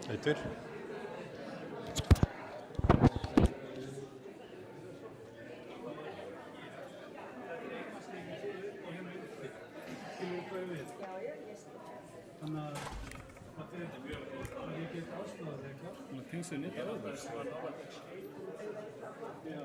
Teitur. Þannig að ég get aðstæðað eitthvað. Þannig að tengst þau nýtt að öðru. Já.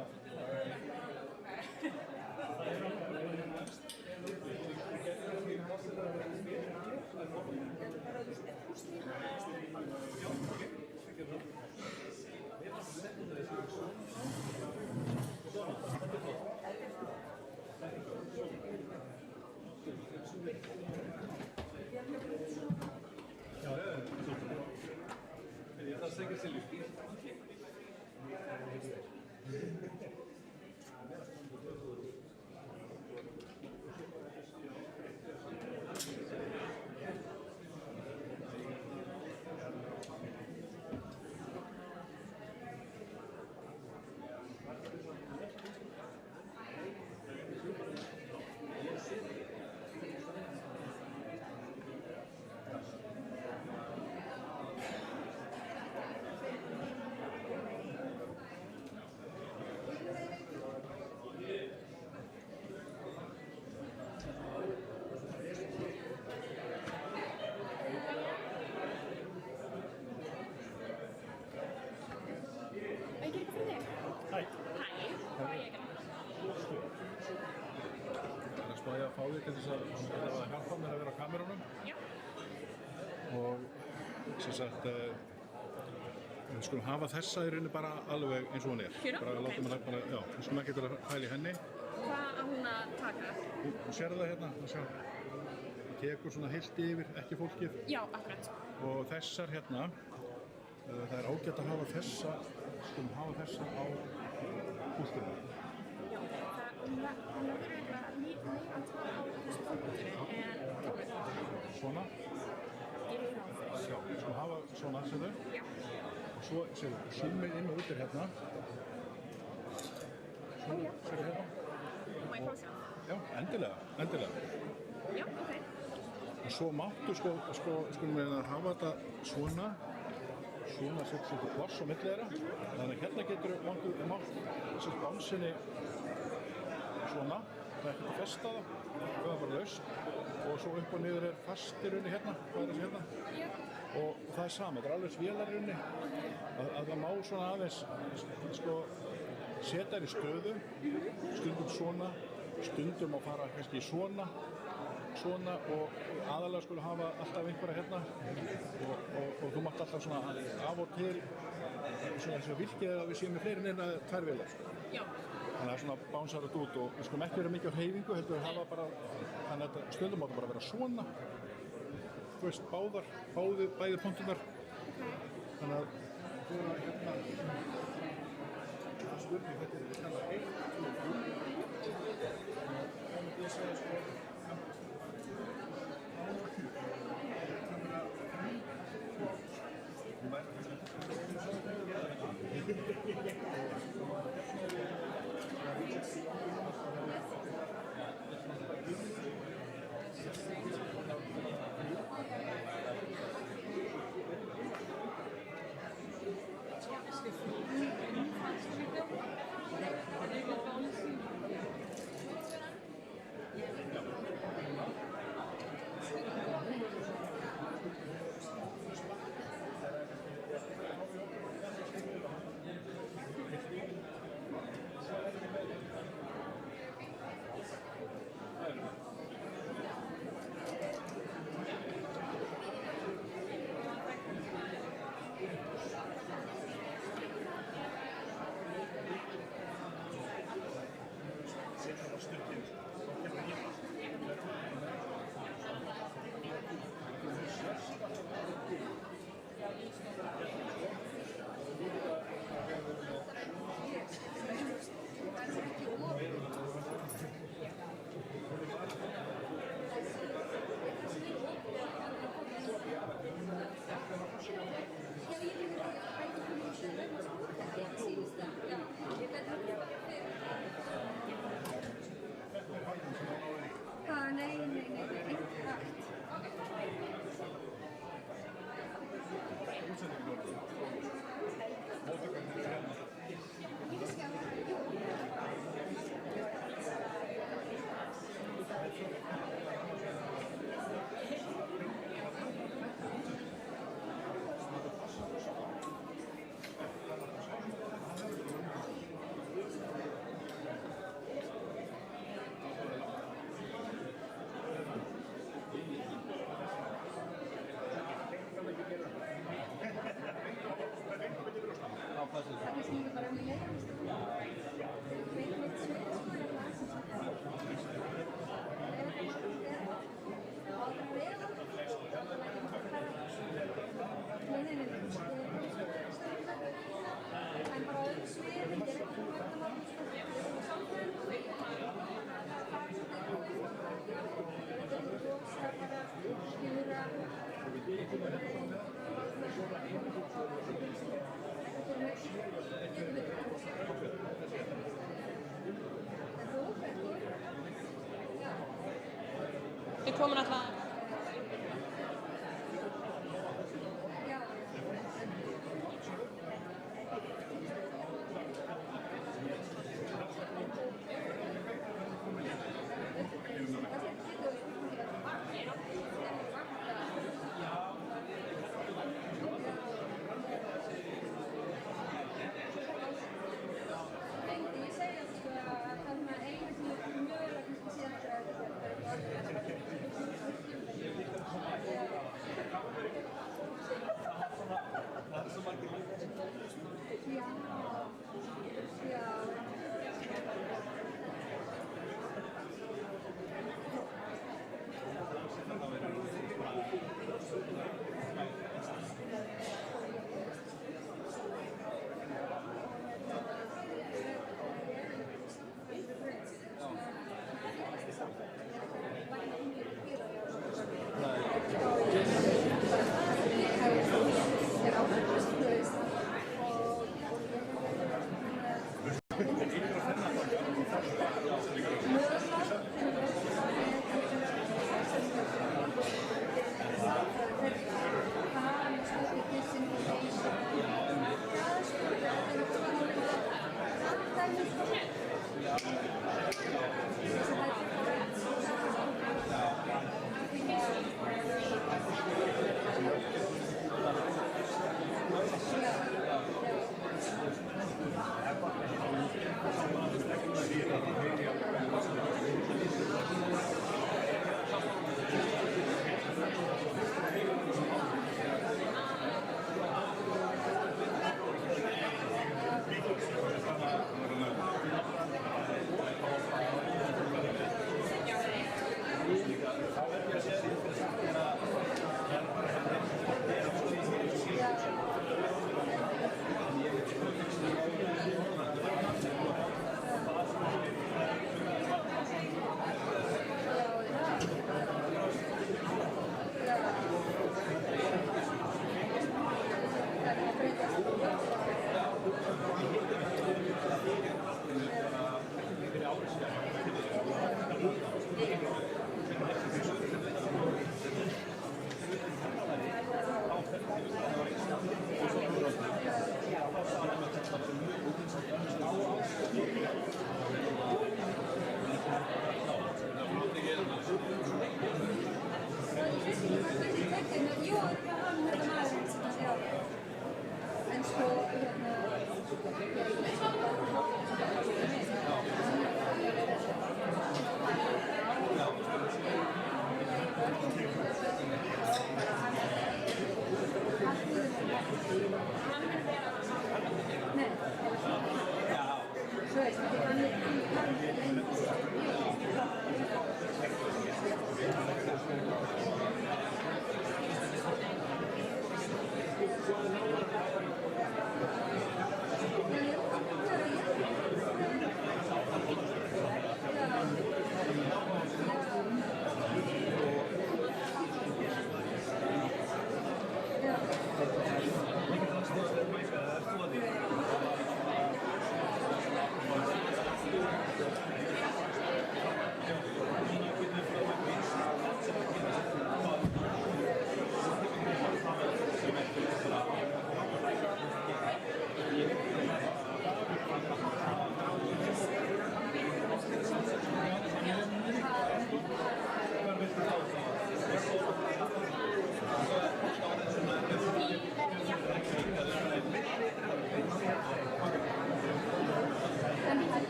Það segir sig líka. Til þess að hjálpa mér að vera á kamerunum. Já. Og sem sagt, við skulum hafa þessa í rauninni bara alveg eins og hún er. Kjöra? Bara látum við bara, já, við skulum ekki vera að hæla í henni. Hvað á hún að taka? Þú sér það hérna, þú sér. Það tekur svona heilt yfir, ekki fólkið. Já, akkurat. Og þessar hérna, það er ágætt að hafa þessa, skulum hafa þessa á púltinu. Já, hún verður eitthvað líka að tala á þessu púltinu en tókið það. Svona? Ég vil á þess. Já, við skulum hafa svona, sér þau. Já. Og svo, sér þau, símið inn og út hérna. Svona, sér þau hérna. Má ég fá sjálf? Já, endilega. Já, ok. Og svo máttu skulum við að hafa þetta svona setja svolítið pláss á milli þeirra. Þannig að hérna getur mátt setja bánsinni svona, það er ekkert að festa það, það er bara laust. Og svo upp og niður er fast í rauninni hérna, hvað er þessi hérna? Já. Og það er sama, þetta er alveg vélar í rauninni. Að það má svona aðeins, setja þær í stöðu, stundum svona, stundum að fara kannski í svona og aðalega skulle hafa alltaf einhverja hérna og þú mátt alltaf svona af og til svona þess að virkið er að við séum með fleiri en tvær vélar. Já. Þannig að það er svona bánsar og út og við skulum ekki vera mikið á hreyfingu, heldur við hafa bara, þannig að stundum áttu bara að vera svona, þú veist, bæði punktunar. Þannig að þú erum hérna, það spurning þetta er hérna 1, 2, 3. Ég segja kannski komin alltaf.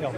Tvær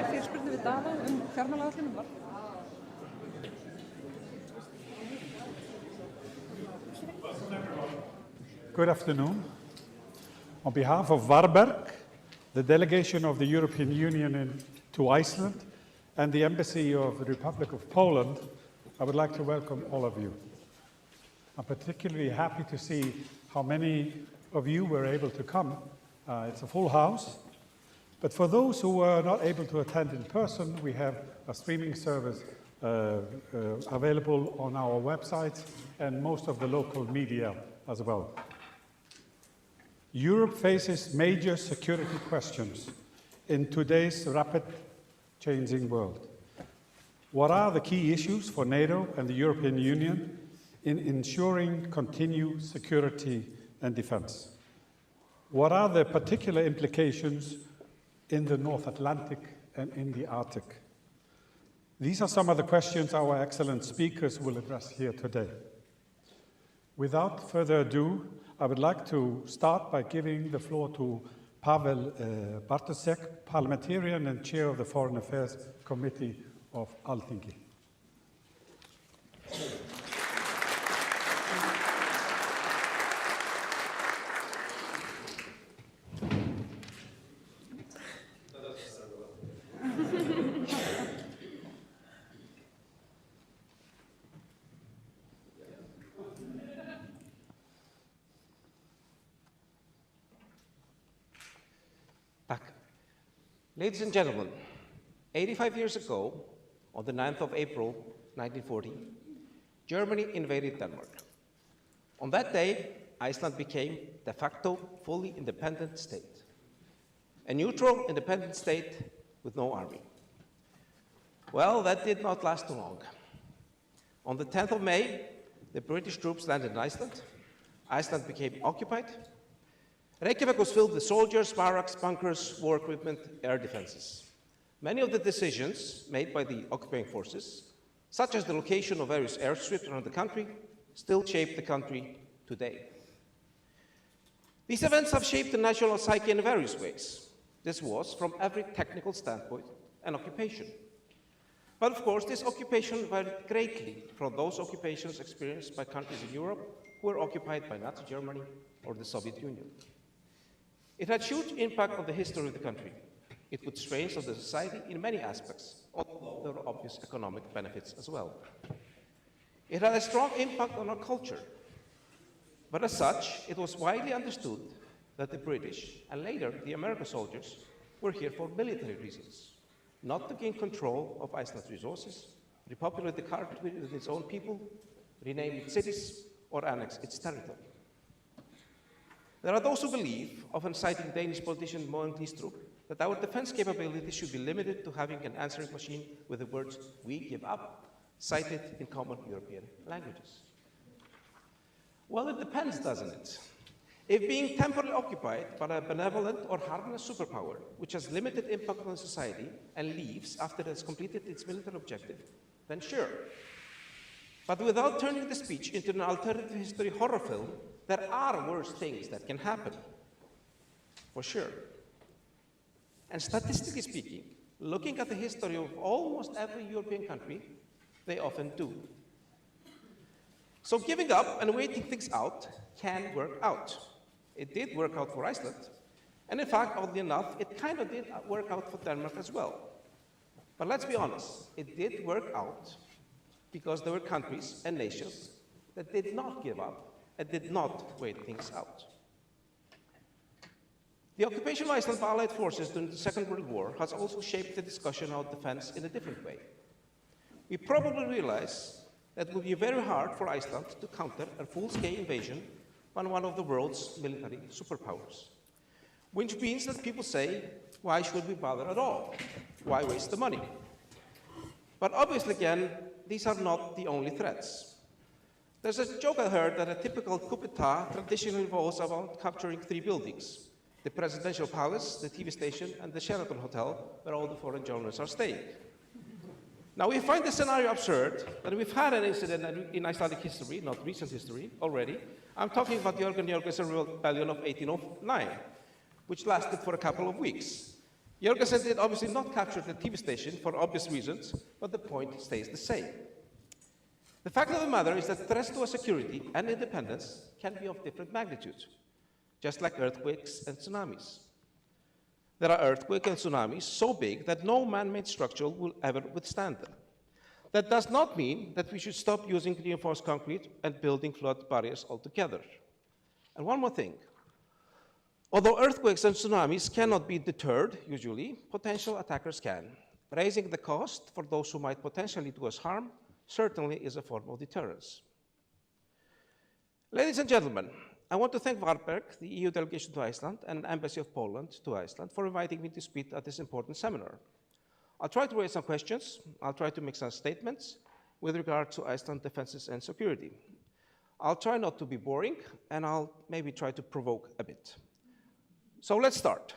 fyrirspurnir við Davíð fjármálaáætlunum var. Good afternoon. On behalf of Varðberg, the delegation of the European Union to Iceland, and the Embassy of the Republic of Poland, I would like to welcome all of you. I'm particularly happy to see how many of you were able to come. It's a full house. But for those who were not able to attend in person, we have a streaming service available on our website and most of the local media as well. Europe faces major security questions in today's rapid changing world. What are the key issues for NATO and the European Union in ensuring continued security and defense? What are the particular implications in the North Atlantic and in the Arctic? These are some of the questions our excellent speakers will address here today. Without further ado, I would like to start by giving the floor to Pavel Bartosek, parliamentarian and chair of the Foreign Affairs Committee of Alþingi. Ladies and gentlemen, 85 years ago, on the 9th of April, 1940, Germany invaded Denmark. On that day, Iceland became de facto fully independent state, a neutral independent state with no army. Well, that did not last too long. On the 10th of May, the British troops landed in Iceland. Iceland became occupied. Reykjavik was filled with soldiers, barracks, bunkers, war equipment, air defenses. Many of the decisions made by the occupying forces, such as the location of various airstrips around the country, still shape the country today. These events have shaped the national psyche in various ways. This was, from every technical standpoint, an occupation. But of course, this occupation varied greatly from those occupations experienced by countries in Europe who were occupied by Nazi Germany or the Soviet Union. It had huge impact on the history of the country. It put strains on the society in many aspects, although there were obvious economic benefits as well. It had a strong impact on our culture. But as such, it was widely understood that the British, and later the American soldiers, were here for military reasons, not to gain control of Iceland's resources, repopulate the country with its own people, rename its cities, or annex its territory. There are those who believe, often citing Danish politician Mogens Glistrup, that our defense capabilities should be limited to having an answering machine with the words, "we give up," cited in common European languages. Well, it depends, doesn't it? If being temporarily occupied by a benevolent or harmless superpower, which has limited impact on society and leaves after it has completed its military objective, then sure. But without turning the speech into an alternative history horror film, there are worse things that can happen, for sure. And statistically speaking, looking at the history of almost every European country, they often do. So giving up and waiting things out can work out. It did work out for Iceland, and in fact, oddly enough, it kind of did work out for Denmark as well. But let's be honest, it did work out because there were countries and nations that did not give up and did not wait things out. The occupation of Iceland by Allied forces during the Second World War has also shaped the discussion of defense in a different way. We probably realize that it will be very hard for Iceland to counter a full-scale invasion by one of the world's military superpowers. Which means that people say, why should we bother at all? Why waste the money? But obviously, again, these are not the only threats. There's a joke I heard that a typical coup d'etat traditionally revolves around capturing 3 buildings: the presidential palace, the TV station, and the Sheraton Hotel, where all the foreign journalists are staying. Now, we find this scenario absurd, and we've had an incident in Icelandic history, not recent history, already. I'm talking about the Jörgen Jörgensen rebellion of 1809, which lasted for a couple of weeks. Jörgensen did obviously not capture the TV station for obvious reasons, but the point stays the same. The fact of the matter is that threats to our security and independence can be of different magnitude, just like earthquakes and tsunamis. There are earthquakes and tsunamis so big that no man-made structure will ever withstand them. That does not mean that we should stop using reinforced concrete and building flood barriers altogether. And one more thing. Although earthquakes and tsunamis cannot be deterred, usually, potential attackers can. Raising the cost for those who might potentially do us harm certainly is a form of deterrence. Ladies and gentlemen, I want to thank Varðberg, the EU delegation to Iceland, and Embassy of Poland to Iceland for inviting me to speak at this important seminar. I'll try to raise some questions. I'll try to make some statements with regard to Iceland defenses and security. I'll try not to be boring, and I'll maybe try to provoke a bit. So let's start.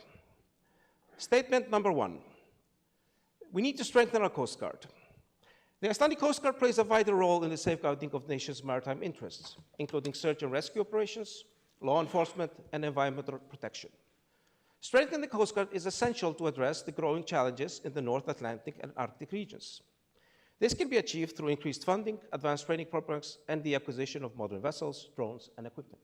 Statement number 1. We need to strengthen our Coast Guard. The Icelandic Coast Guard plays a vital role in the safeguarding of the nation's maritime interests, including search and rescue operations, law enforcement, and environmental protection. Strengthening the Coast Guard is essential to address the growing challenges in the North Atlantic and Arctic regions. This can be achieved through increased funding, advanced training programs, and the acquisition of modern vessels, drones, and equipment.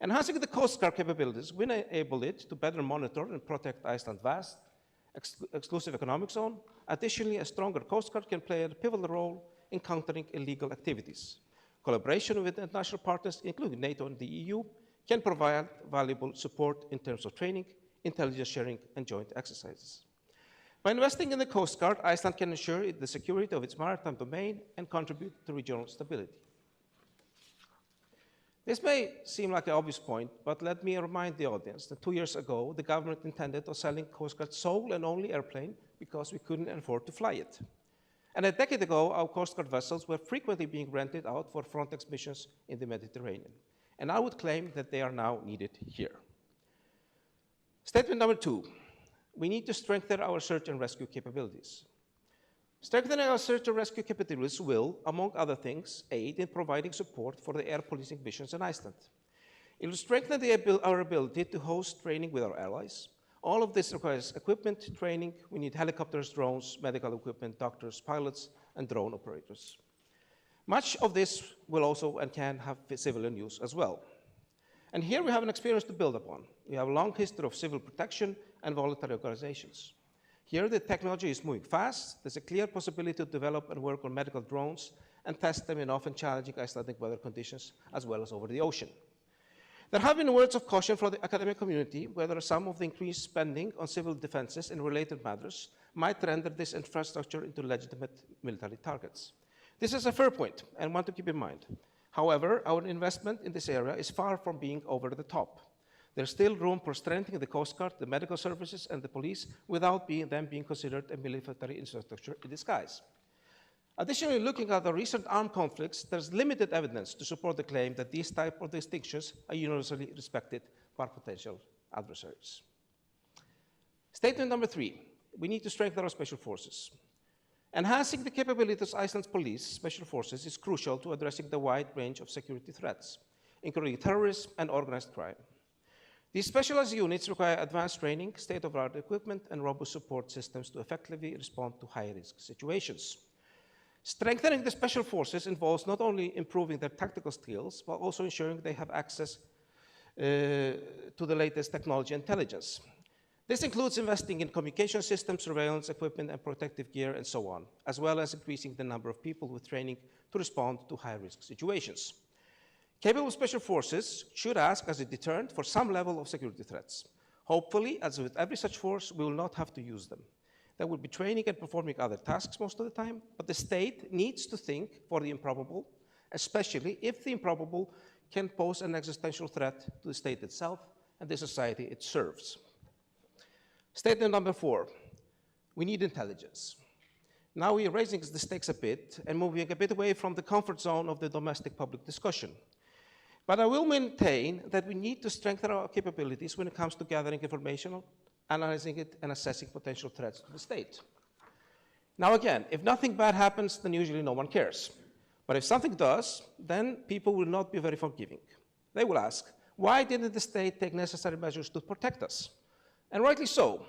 Enhancing the Coast Guard capabilities will enable it to better monitor and protect Iceland's vast, exclusive economic zone. Additionally, a stronger Coast Guard can play a pivotal role in countering illegal activities. Collaboration with international partners, including NATO and the EU, can provide valuable support in terms of training, intelligence sharing, and joint exercises. By investing in the Coast Guard, Iceland can ensure the security of its maritime domain and contribute to regional stability. This may seem like an obvious point, but let me remind the audience that 2 years ago, the government intended on selling Coast Guard's sole and only airplane because we couldn't afford to fly it. And a decade ago, our Coast Guard vessels were frequently being rented out for Frontex missions in the Mediterranean. And I would claim that they are now needed here. Statement number 2, we need to strengthen our search and rescue capabilities. Strengthening our search and rescue capabilities will, among other things, aid in providing support for the air policing missions in Iceland. It will strengthen our ability to host training with our allies. All of this requires equipment, training. We need helicopters, drones, medical equipment, doctors, pilots, and drone operators. Much of this will also and can have civilian use as well. And here we have an experience to build upon. We have a long history of civil protection and voluntary organizations. Here, the technology is moving fast. There's a clear possibility to develop and work on medical drones and test them in often challenging Icelandic weather conditions, as well as over the ocean. There have been words of caution from the academic community whether some of the increased spending on civil defenses and related matters might render this infrastructure into legitimate military targets. This is a fair point and one to keep in mind. However, our investment in this area is far from being over the top. There's still room for strengthening the Coast Guard, the medical services, and the police without them being considered a military infrastructure in disguise. Additionally, looking at the recent armed conflicts, there's limited evidence to support the claim that these type of distinctions are universally respected by potential adversaries. Statement number 3, we need to strengthen our special forces. Enhancing the capabilities of Iceland's police special forces is crucial to addressing the wide range of security threats, including terrorism and organized crime. These specialized units require advanced training, state-of-the-art equipment, and robust support systems to effectively respond to high-risk situations. Strengthening the special forces involves not only improving their tactical skills, but also ensuring they have access to the latest technology and intelligence. This includes investing in communication systems, surveillance equipment, and protective gear, and so on, as well as increasing the number of people with training to respond to high-risk situations. Capable special forces should act as a deterrent for some level of security threats. Hopefully, as with every such force, we will not have to use them. They will be training and performing other tasks most of the time, but the state needs to think for the improbable, especially if the improbable can pose an existential threat to the state itself and the society it serves. Statement number 4, we need intelligence. Now we are raising the stakes a bit and moving a bit away from the comfort zone of the domestic public discussion. But I will maintain that we need to strengthen our capabilities when it comes to gathering information, analyzing it, and assessing potential threats to the state. Now again, if nothing bad happens, then usually no one cares. But if something does, then people will not be very forgiving. They will ask, why didn't the state take necessary measures to protect us? And rightly so.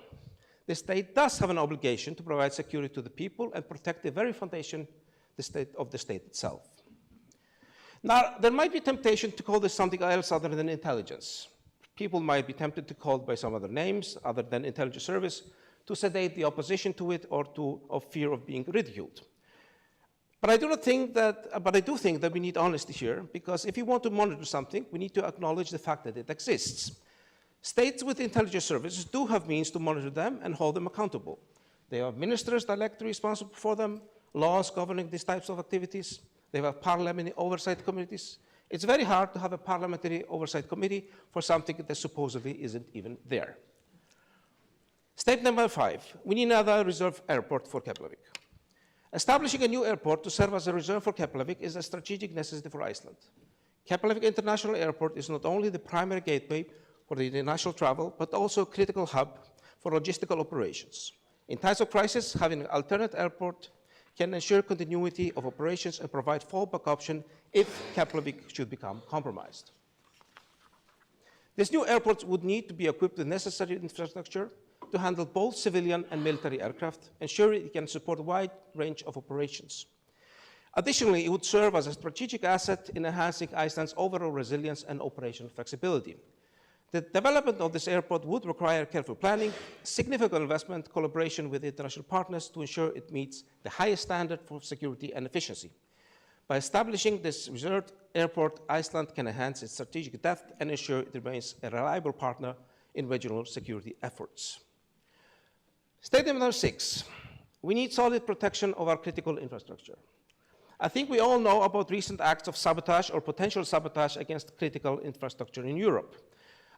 The state does have an obligation to provide security to the people and protect the very foundation of the state itself. Now, there might be temptation to call this something else other than intelligence. People might be tempted to call it by some other names other than intelligence service to sedate the opposition to it or of fear of being ridiculed. But I do think that we need honesty here, because if you want to monitor something, we need to acknowledge the fact that it exists. States with intelligence services do have means to monitor them and hold them accountable. They have ministers directly responsible for them, laws governing these types of activities. They have parliamentary oversight committees. It's very hard to have a parliamentary oversight committee for something that supposedly isn't even there. Statement number 5, we need another reserve airport for Keflavik. Establishing a new airport to serve as a reserve for Keflavik is a strategic necessity for Iceland. Keflavik International Airport is not only the primary gateway for the international travel, but also a critical hub for logistical operations. In times of crisis, having an alternate airport can ensure continuity of operations and provide fallback option if Keflavik should become compromised. This new airport would need to be equipped with necessary infrastructure to handle both civilian and military aircraft, ensuring it can support a wide range of operations. Additionally, it would serve as a strategic asset in enhancing Iceland's overall resilience and operational flexibility. The development of this airport would require careful planning, significant investment, collaboration with international partners to ensure it meets the highest standard for security and efficiency. By establishing this reserved airport, Iceland can enhance its strategic depth and ensure it remains a reliable partner in regional security efforts. Statement number 6, we need solid protection of our critical infrastructure. I think we all know about recent acts of sabotage or potential sabotage against critical infrastructure in Europe.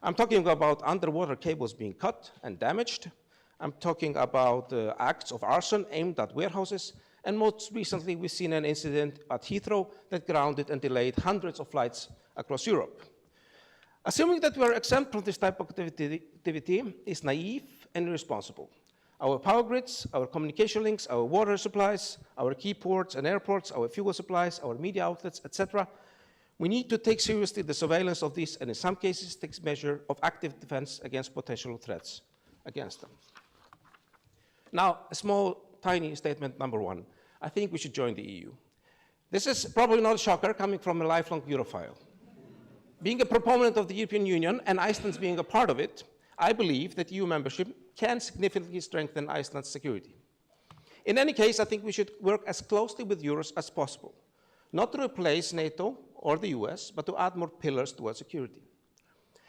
I'm talking about underwater cables being cut and damaged. I'm talking about acts of arson aimed at warehouses. And most recently, we've seen an incident at Heathrow that grounded and delayed hundreds of flights across Europe. Assuming that we are exempt from this type of activity is naive and irresponsible. Our power grids, our communication links, our water supplies, our key ports and airports, our fuel supplies, our media outlets, etc. We need to take seriously the surveillance of these and in some cases take measure of active defense against potential threats against them. Now, a small, tiny statement number 1. I think we should join the EU. This is probably not a shocker coming from a lifelong Europhile. Being a proponent of the European Union and Iceland being a part of it, I believe that EU membership can significantly strengthen Iceland's security. In any case, I think we should work as closely with Euros as possible, not to replace NATO or the US, but to add more pillars to our security.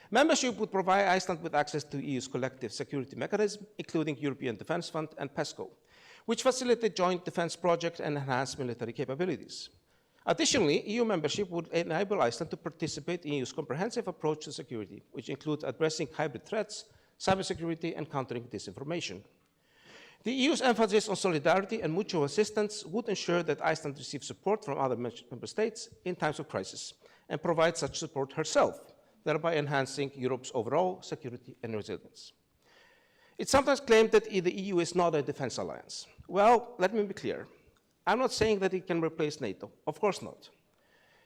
Membership would provide Iceland with access to EU's collective security mechanism, including European Defence Fund and PESCO, which facilitate joint defence projects and enhance military capabilities. Additionally, EU membership would enable Iceland to participate in EU's comprehensive approach to security, which includes addressing hybrid threats, cybersecurity, and countering disinformation. The EU's emphasis on solidarity and mutual assistance would ensure that Iceland receives support from other member states in times of crisis and provide such support herself, thereby enhancing Europe's overall security and resilience. It's sometimes claimed that the EU is not a defense alliance. Well, let me be clear. I'm not saying that it can replace NATO. Of course not.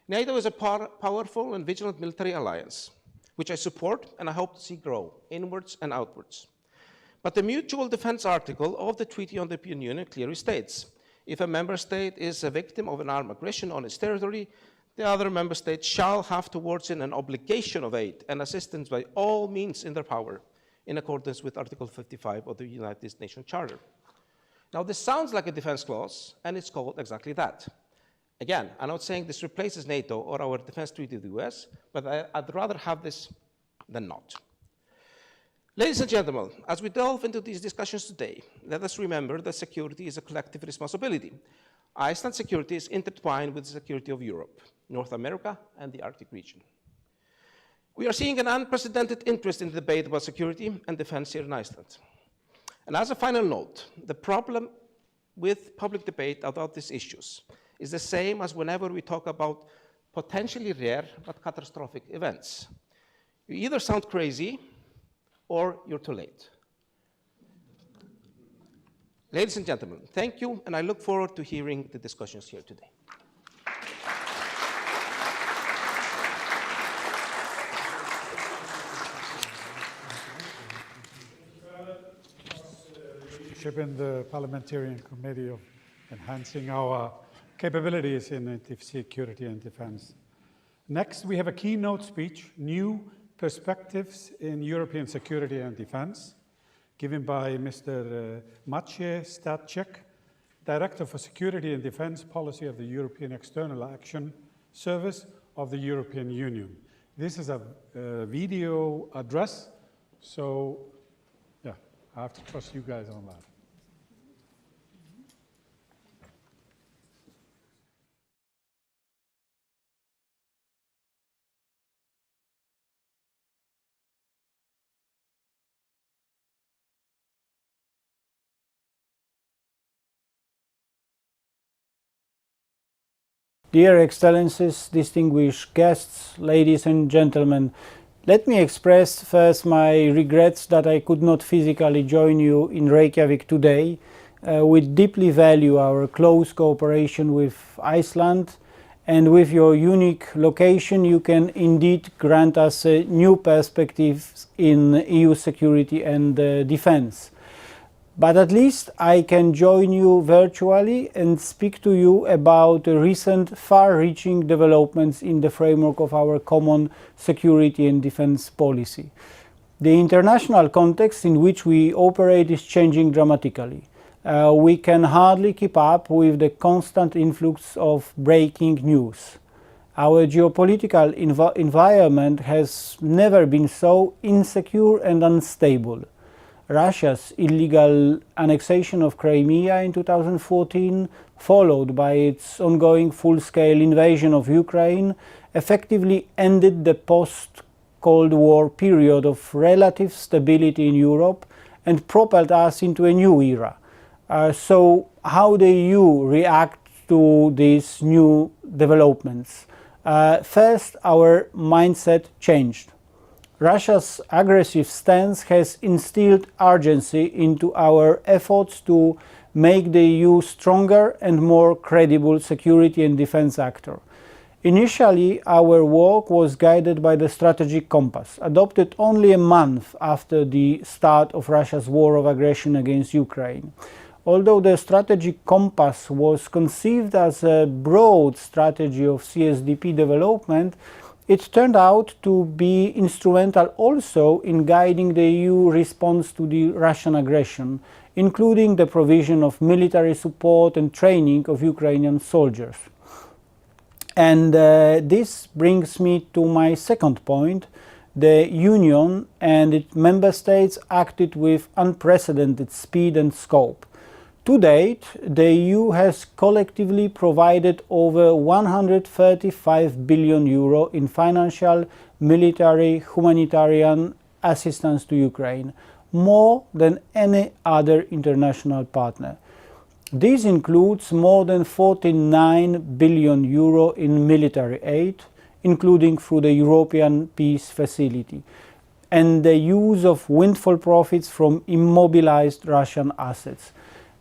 NATO is a powerful and vigilant military alliance, which I support and I hope to see grow inwards and outwards. But the mutual defense article of the Treaty on the European Union clearly states, if a member state is a victim of an armed aggression on its territory, the other member states shall have towards it an obligation of aid and assistance by all means in their power, in accordance with Article 55 of the United Nations Charter. Now, this sounds like a defense clause, and it's called exactly that. Again, I'm not saying this replaces NATO or our defense treaty with the US, but I'd rather have this than not. Ladies and gentlemen, as we delve into these discussions today, let us remember that security is a collective responsibility. Iceland's security is intertwined with the security of Europe, North America, and the Arctic region. We are seeing an unprecedented interest in the debate about security and defense here in Iceland. And as a final note, the problem with public debate about these issues is the same as whenever we talk about potentially rare but catastrophic events. You either sound crazy or you're too late. Ladies and gentlemen, thank you, and I look forward to hearing the discussions here today. In the Parliamentarian Committee of Enhancing Our Capabilities in Security and Defense. Next, we have a keynote speech, New Perspectives in European Security and Defense, given by Mr. Maciej Stacek, Director for Security and Defense Policy of the European External Action Service of the European Union. This is a video address, so yeah, I have to trust you guys on that. Dear Excellencies, distinguished guests, ladies and gentlemen, let me express first my regrets that I could not physically join you in Reykjavik today. We deeply value our close cooperation with Iceland, and with your unique location you can indeed grant us new perspectives in EU security and defense. But at least I can join you virtually and speak to you about recent far-reaching developments in the framework of our common security and defense policy. The international context in which we operate is changing dramatically. We can hardly keep up with the constant influx of breaking news. Our geopolitical environment has never been so insecure and unstable. Russia's illegal annexation of Crimea in 2014, followed by its ongoing full-scale invasion of Ukraine, effectively ended the post-Cold War period of relative stability in Europe and propelled us into a new era. So how do you react to these new developments? First, our mindset changed. Russia's aggressive stance has instilled urgency into our efforts to make the EU stronger and more credible security and defense actor. Initially, our work was guided by the strategic compass, adopted only a month after the start of Russia's war of aggression against Ukraine. Although the strategic compass was conceived as a broad strategy of CSDP development, it turned out to be instrumental also in guiding the EU response to the Russian aggression, including the provision of military support and training of Ukrainian soldiers. And this brings me to my second point. The Union and its member states acted with unprecedented speed and scope. To date, the EU has collectively provided over 135 billion euro in financial, military, humanitarian assistance to Ukraine, more than any other international partner. This includes more than 49 billion euro in military aid, including through the European Peace Facility, and the use of windfall profits from immobilized Russian assets.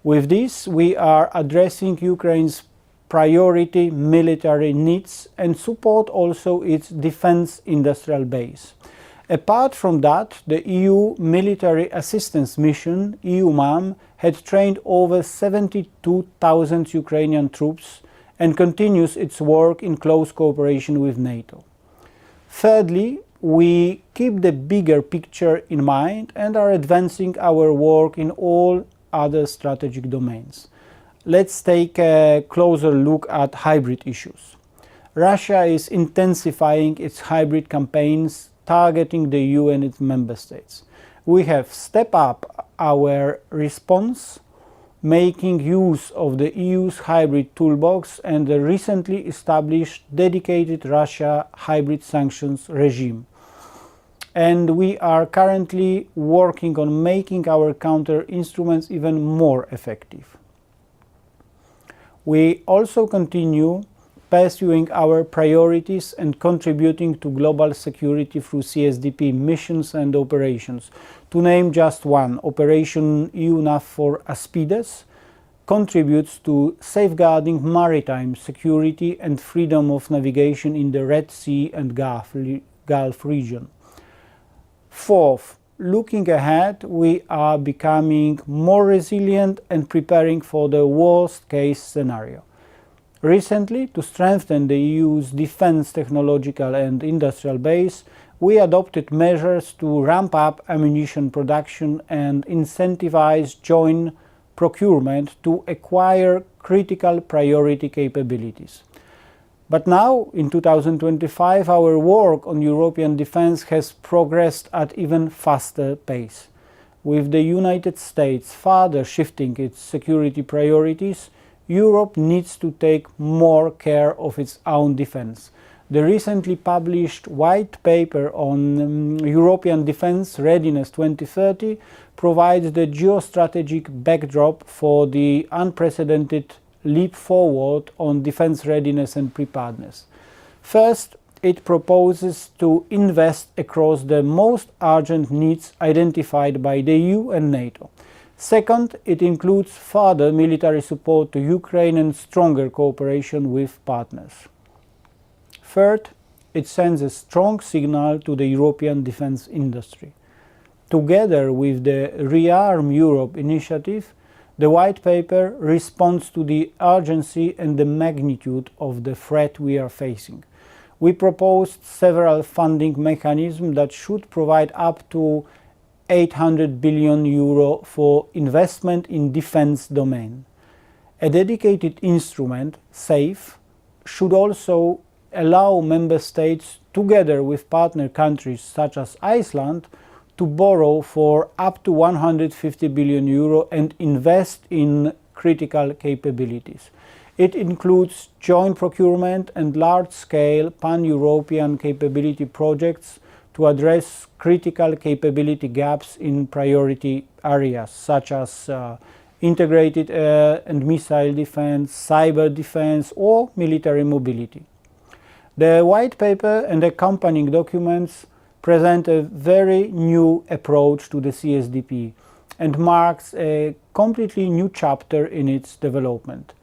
With this, we are addressing Ukraine's priority military needs and support also its defense industrial base. Apart from that, the EU Military Assistance Mission, EUMAM, had trained over 72,000 Ukrainian troops and continues its work in close cooperation with NATO. Thirdly, we keep the bigger picture in mind and are advancing our work in all other strategic domains. Let's take a closer look at hybrid issues. Russia is intensifying its hybrid campaigns targeting the EU and its member states. We have stepped up our response, making use of the EU's hybrid toolbox and the recently established dedicated Russia hybrid sanctions regime. And we are currently working on making our counter instruments even more effective. We also continue pursuing our priorities and contributing to global security through CSDP missions and operations. To name just one, Operation EUNAVFOR ASPIDES contributes to safeguarding maritime security and freedom of navigation in the Red Sea and Gulf region. Fourth, looking ahead, we are becoming more resilient and preparing for the worst-case scenario. Recently, to strengthen the EU's defense technological and industrial base, we adopted measures to ramp up ammunition production and incentivize joint procurement to acquire critical priority capabilities. But now, in 2025, our work on European defense has progressed at even faster pace. With the United States further shifting its security priorities, Europe needs to take more care of its own defense. The recently published white paper on European Defense Readiness 2030 provides the geostrategic backdrop for the unprecedented leap forward on defense readiness and preparedness. First, it proposes to invest across the most urgent needs identified by the EU and NATO. Second, it includes further military support to Ukraine and stronger cooperation with partners. Third, it sends a strong signal to the European defense industry. Together with the Rearm Europe initiative, the white paper responds to the urgency and the magnitude of the threat we are facing. We proposed several funding mechanisms that should provide up to 800 billion euro for investment in defense domain. A dedicated instrument, SAFE, should also allow member states, together with partner countries such as Iceland, to borrow for up to 150 billion euro and invest in critical capabilities. It includes joint procurement and large-scale pan-European capability projects to address critical capability gaps in priority areas such as integrated air and missile defense, cyber defense, or military mobility. The white paper and accompanying documents present a very new approach to the CSDP and marks a completely new chapter in its development.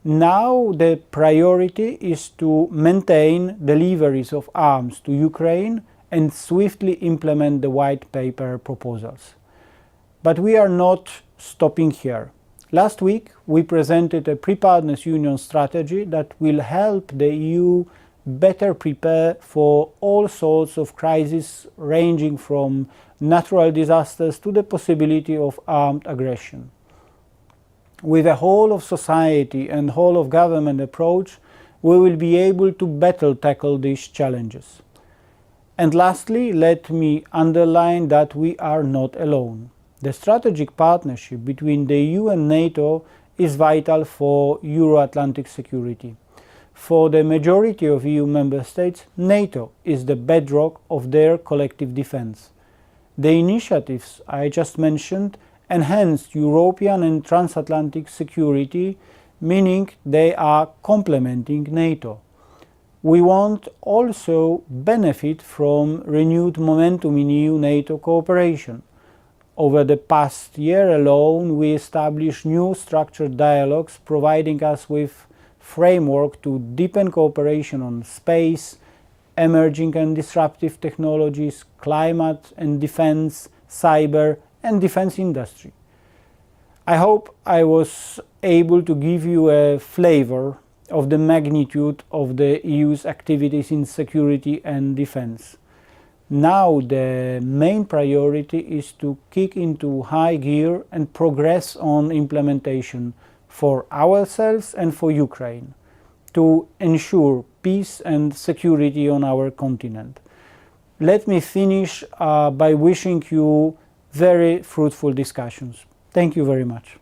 Now the priority is to maintain deliveries of arms to Ukraine and swiftly implement the white paper proposals. But we are not stopping here. Last week we presented a preparedness union strategy that will help the EU better prepare for all sorts of crises ranging from natural disasters to the possibility of armed aggression. With a whole of society and whole of government approach, we will be able to better tackle these challenges. And lastly, let me underline that we are not alone. The strategic partnership between the EU and NATO is vital for Euro-Atlantic security. For the majority of EU member states, NATO is the bedrock of their collective defense. The initiatives I just mentioned enhance European and transatlantic security, meaning they are complementing NATO. We want also benefit from renewed momentum in EU-NATO cooperation. Over the past year alone, we established new structured dialogues, providing us with framework to deepen cooperation on space, emerging and disruptive technologies, climate and defense, cyber and defense industry. I hope I was able to give you a flavor of the magnitude of the EU's activities in security and defense. Now the main priority is to kick into high gear and progress on implementation for ourselves and for Ukraine to ensure peace and security on our continent. Let me finish by wishing you very fruitful discussions. Thank you very much.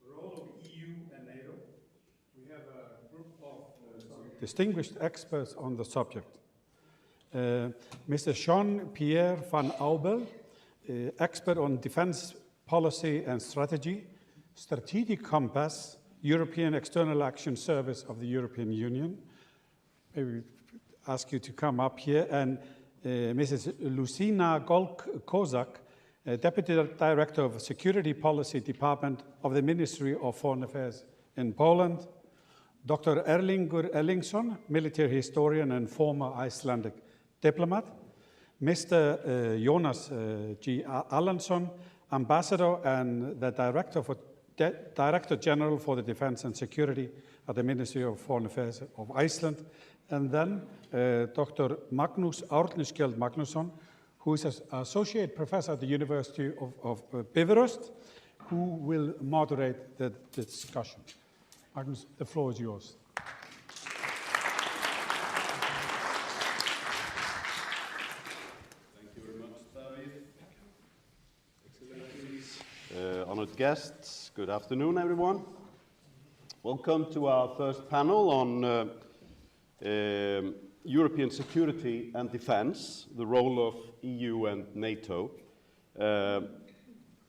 The role of EU and NATO. We have a group of distinguished experts on the subject. Mr. Jean-Pierre van Aubel, expert on defense policy and strategy, strategic compass, European External Action Service of the European Union. Maybe ask you to come up here. And Mrs. Lucina Golk-Kozak, Deputy Director of Security Policy Department of the Ministry of Foreign Affairs in Poland. Dr. Erlingur Erlingsson, military historian and former Icelandic diplomat. Mr. Jonas G. Allansson, Ambassador and the Director General for the Defense and Security at the Ministry of Foreign Affairs of Iceland. And then Dr. Magnus Árniskjöld Magnusson, who is an Associate Professor at the University of Bifröst, who will moderate the discussion. Magnus, the floor is yours. Thank you very much, Davíð. Excellencies, honored guests, good afternoon, everyone. Welcome to our first panel on European security and defense, the role of EU and NATO.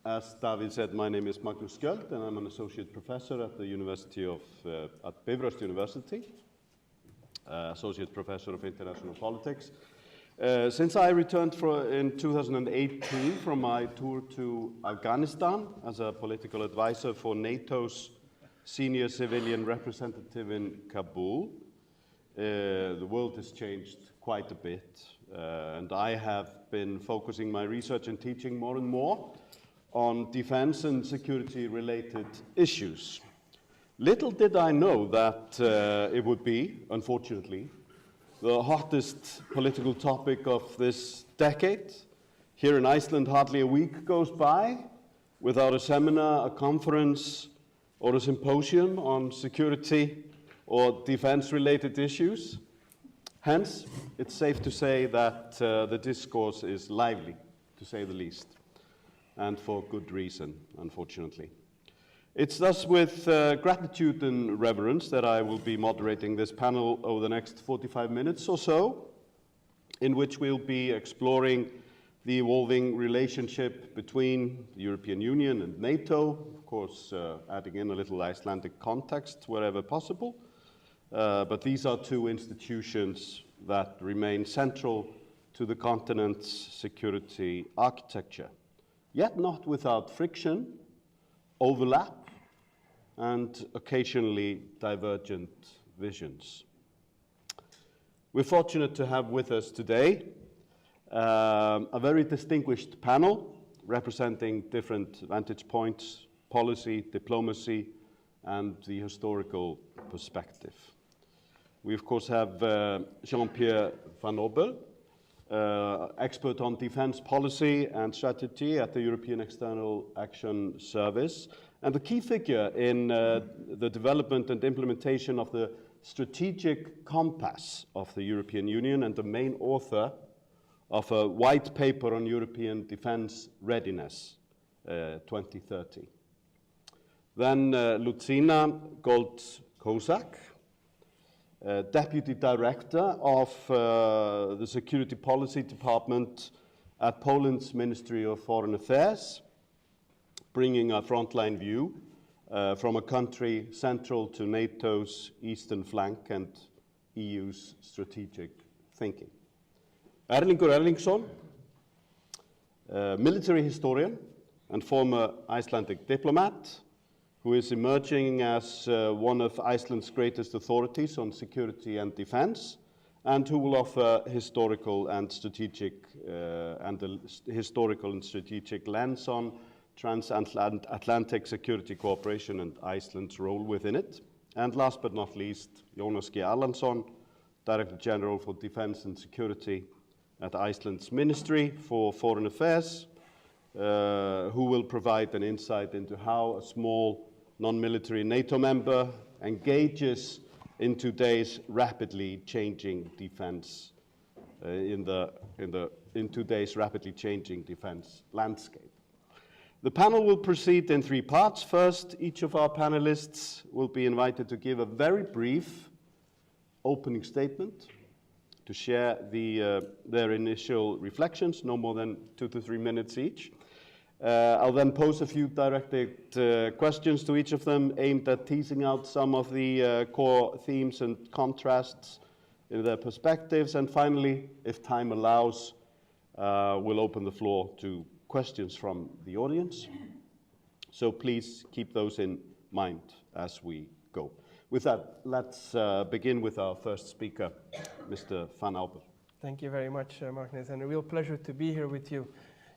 As Davíð said, my name is Magnus Skjöld, and I'm an associate professor at the University of at Bifröst University, associate professor of international politics. Since I returned in 2018 from my tour to Afghanistan as a political advisor for NATO's senior civilian representative in Kabul, the world has changed quite a bit, and I have been focusing my research and teaching more and more on defense and security related issues. Little did I know that it would be, unfortunately, the hottest political topic of this decade. Here in Iceland, hardly a week goes by without a seminar, a conference, or a symposium on security or defense-related issues. Hence, it's safe to say that the discourse is lively, to say the least, and for good reason, unfortunately. It's thus with gratitude and reverence that I will be moderating this panel over the next 45 minutes or so, in which we'll be exploring the evolving relationship between the European Union and NATO, of course adding in a little Icelandic context wherever possible. But these are two institutions that remain central to the continent's security architecture, yet not without friction, overlap, and occasionally divergent visions. We're fortunate to have with us today a very distinguished panel representing different vantage points, policy, diplomacy, and the historical perspective. We, of course, have Jean-Pierre van Aubel, expert on defense policy and strategy at the European External Action Service, and a key figure in the development and implementation of the strategic compass of the European Union and the main author of a white paper on European defense readiness, 2030. Then Lucina Golk-Kozak, Deputy Director of the Security Policy Department at Poland's Ministry of Foreign Affairs, bringing a frontline view from a country central to NATO's eastern flank and EU's strategic thinking. Erlingur Erlingsson, military historian and former Icelandic diplomat, who is emerging as one of Iceland's greatest authorities on security and defense, and who will offer historical and strategic lens on transatlantic security cooperation and Iceland's role within it. And last but not least, Jonas G. Allansson, Director General for Defense and Security at Iceland's Ministry for Foreign Affairs, who will provide an insight into how a small non-military NATO member engages in today's rapidly changing defense in today's rapidly changing defense landscape. The panel will proceed in 3 parts. First, each of our panelists will be invited to give a very brief opening statement to share their initial reflections, no more than 2 to 3 minutes each. I'll then pose a few directed questions to each of them aimed at teasing out some of the core themes and contrasts in their perspectives. And finally, if time allows, we'll open the floor to questions from the audience. So please keep those in mind as we go. With that, let's begin with our first speaker, Mr. Van Alpen. Thank you very much, Magnus, and a real pleasure to be here with you.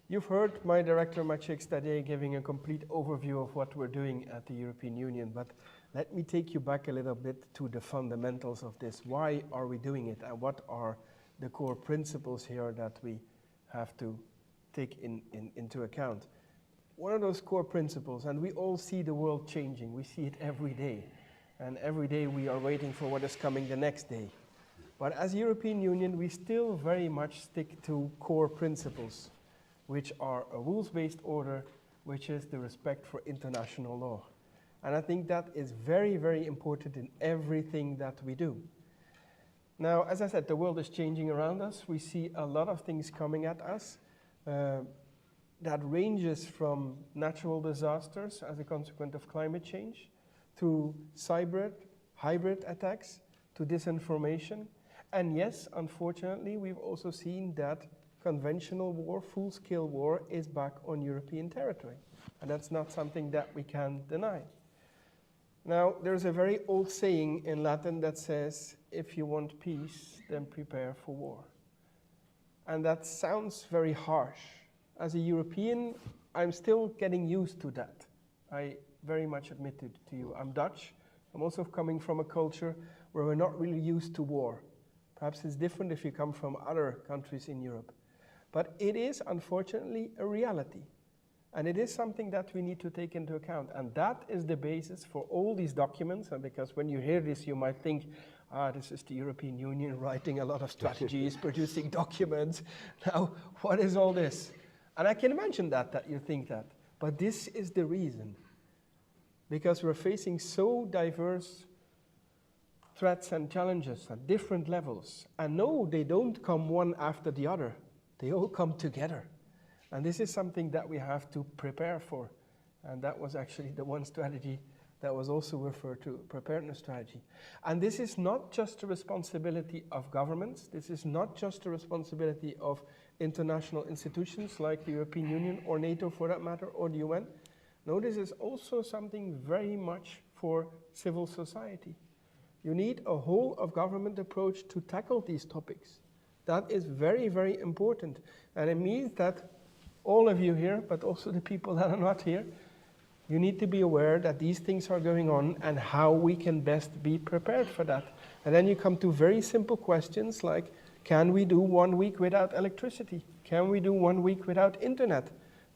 You've heard my director, Maciej Stadej, giving a complete overview of what we're doing at the European Union, but let me take you back a little bit to the fundamentals of this. Why are we doing it, and what are the core principles here that we have to take into account? One of those core principles, and we all see the world changing, we see it every day, and every day we are waiting for what is coming the next day. But as European Union, we still very much stick to core principles, which are a rules-based order, which is the respect for international law. And I think that is very, very important in everything that we do. Now, as I said, the world is changing around us. We see a lot of things coming at us that ranges from natural disasters as a consequence of climate change, to hybrid attacks, to disinformation. And yes, unfortunately, we've also seen that conventional war, full-scale war, is back on European territory. And that's not something that we can deny. Now, there's a very old saying in Latin that says, if you want peace, then prepare for war. And that sounds very harsh. As a European, I'm still getting used to that. I very much admit it to you. I'm Dutch. I'm also coming from a culture where we're not really used to war. Perhaps it's different if you come from other countries in Europe. But it is, unfortunately, a reality. And it is something that we need to take into account. And that is the basis for all these documents. And because when you hear this, you might think, this is the European Union writing a lot of strategies, producing documents. Now, what is all this? And I can imagine that you think that. But this is the reason. Because we're facing so diverse threats and challenges at different levels. And no, they don't come one after the other. They all come together. And this is something that we have to prepare for. And that was actually the one strategy that was also referred to, preparedness strategy. And this is not just a responsibility of governments. This is not just a responsibility of international institutions like the European Union or NATO for that matter, or the UN. No, this is also something very much for civil society. You need a whole of government approach to tackle these topics. That is very, very important. And it means that all of you here, but also the people that are not here, you need to be aware that these things are going on and how we can best be prepared for that. And then you come to very simple questions like, can we do 1 week without electricity? Can we do 1 week without internet?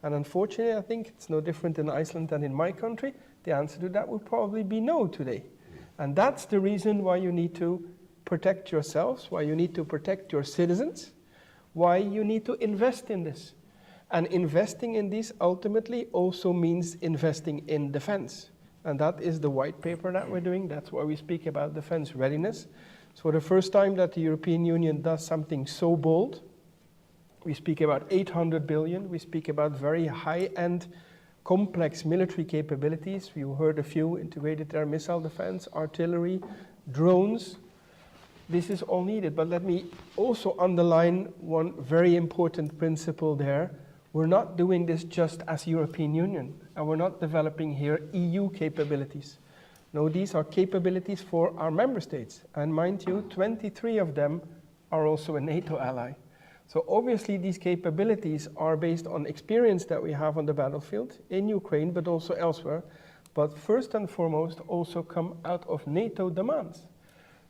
And unfortunately, I think it's no different in Iceland than in my country. The answer to that would probably be no today. And that's the reason why you need to protect yourselves, why you need to protect your citizens, why you need to invest in this. And investing in this ultimately also means investing in defense. And that is the white paper that we're doing. That's why we speak about defense readiness. So the first time that the European Union does something so bold, we speak about 800 billion. We speak about very high-end, complex military capabilities. You heard a few: integrated air missile defense, artillery, drones. This is all needed. But let me also underline one very important principle there. We're not doing this just as European Union, and we're not developing here EU capabilities. No, these are capabilities for our member states. And mind you, 23 of them are also a NATO ally. So obviously these capabilities are based on experience that we have on the battlefield in Ukraine, but also elsewhere. But first and foremost also come out of NATO demands.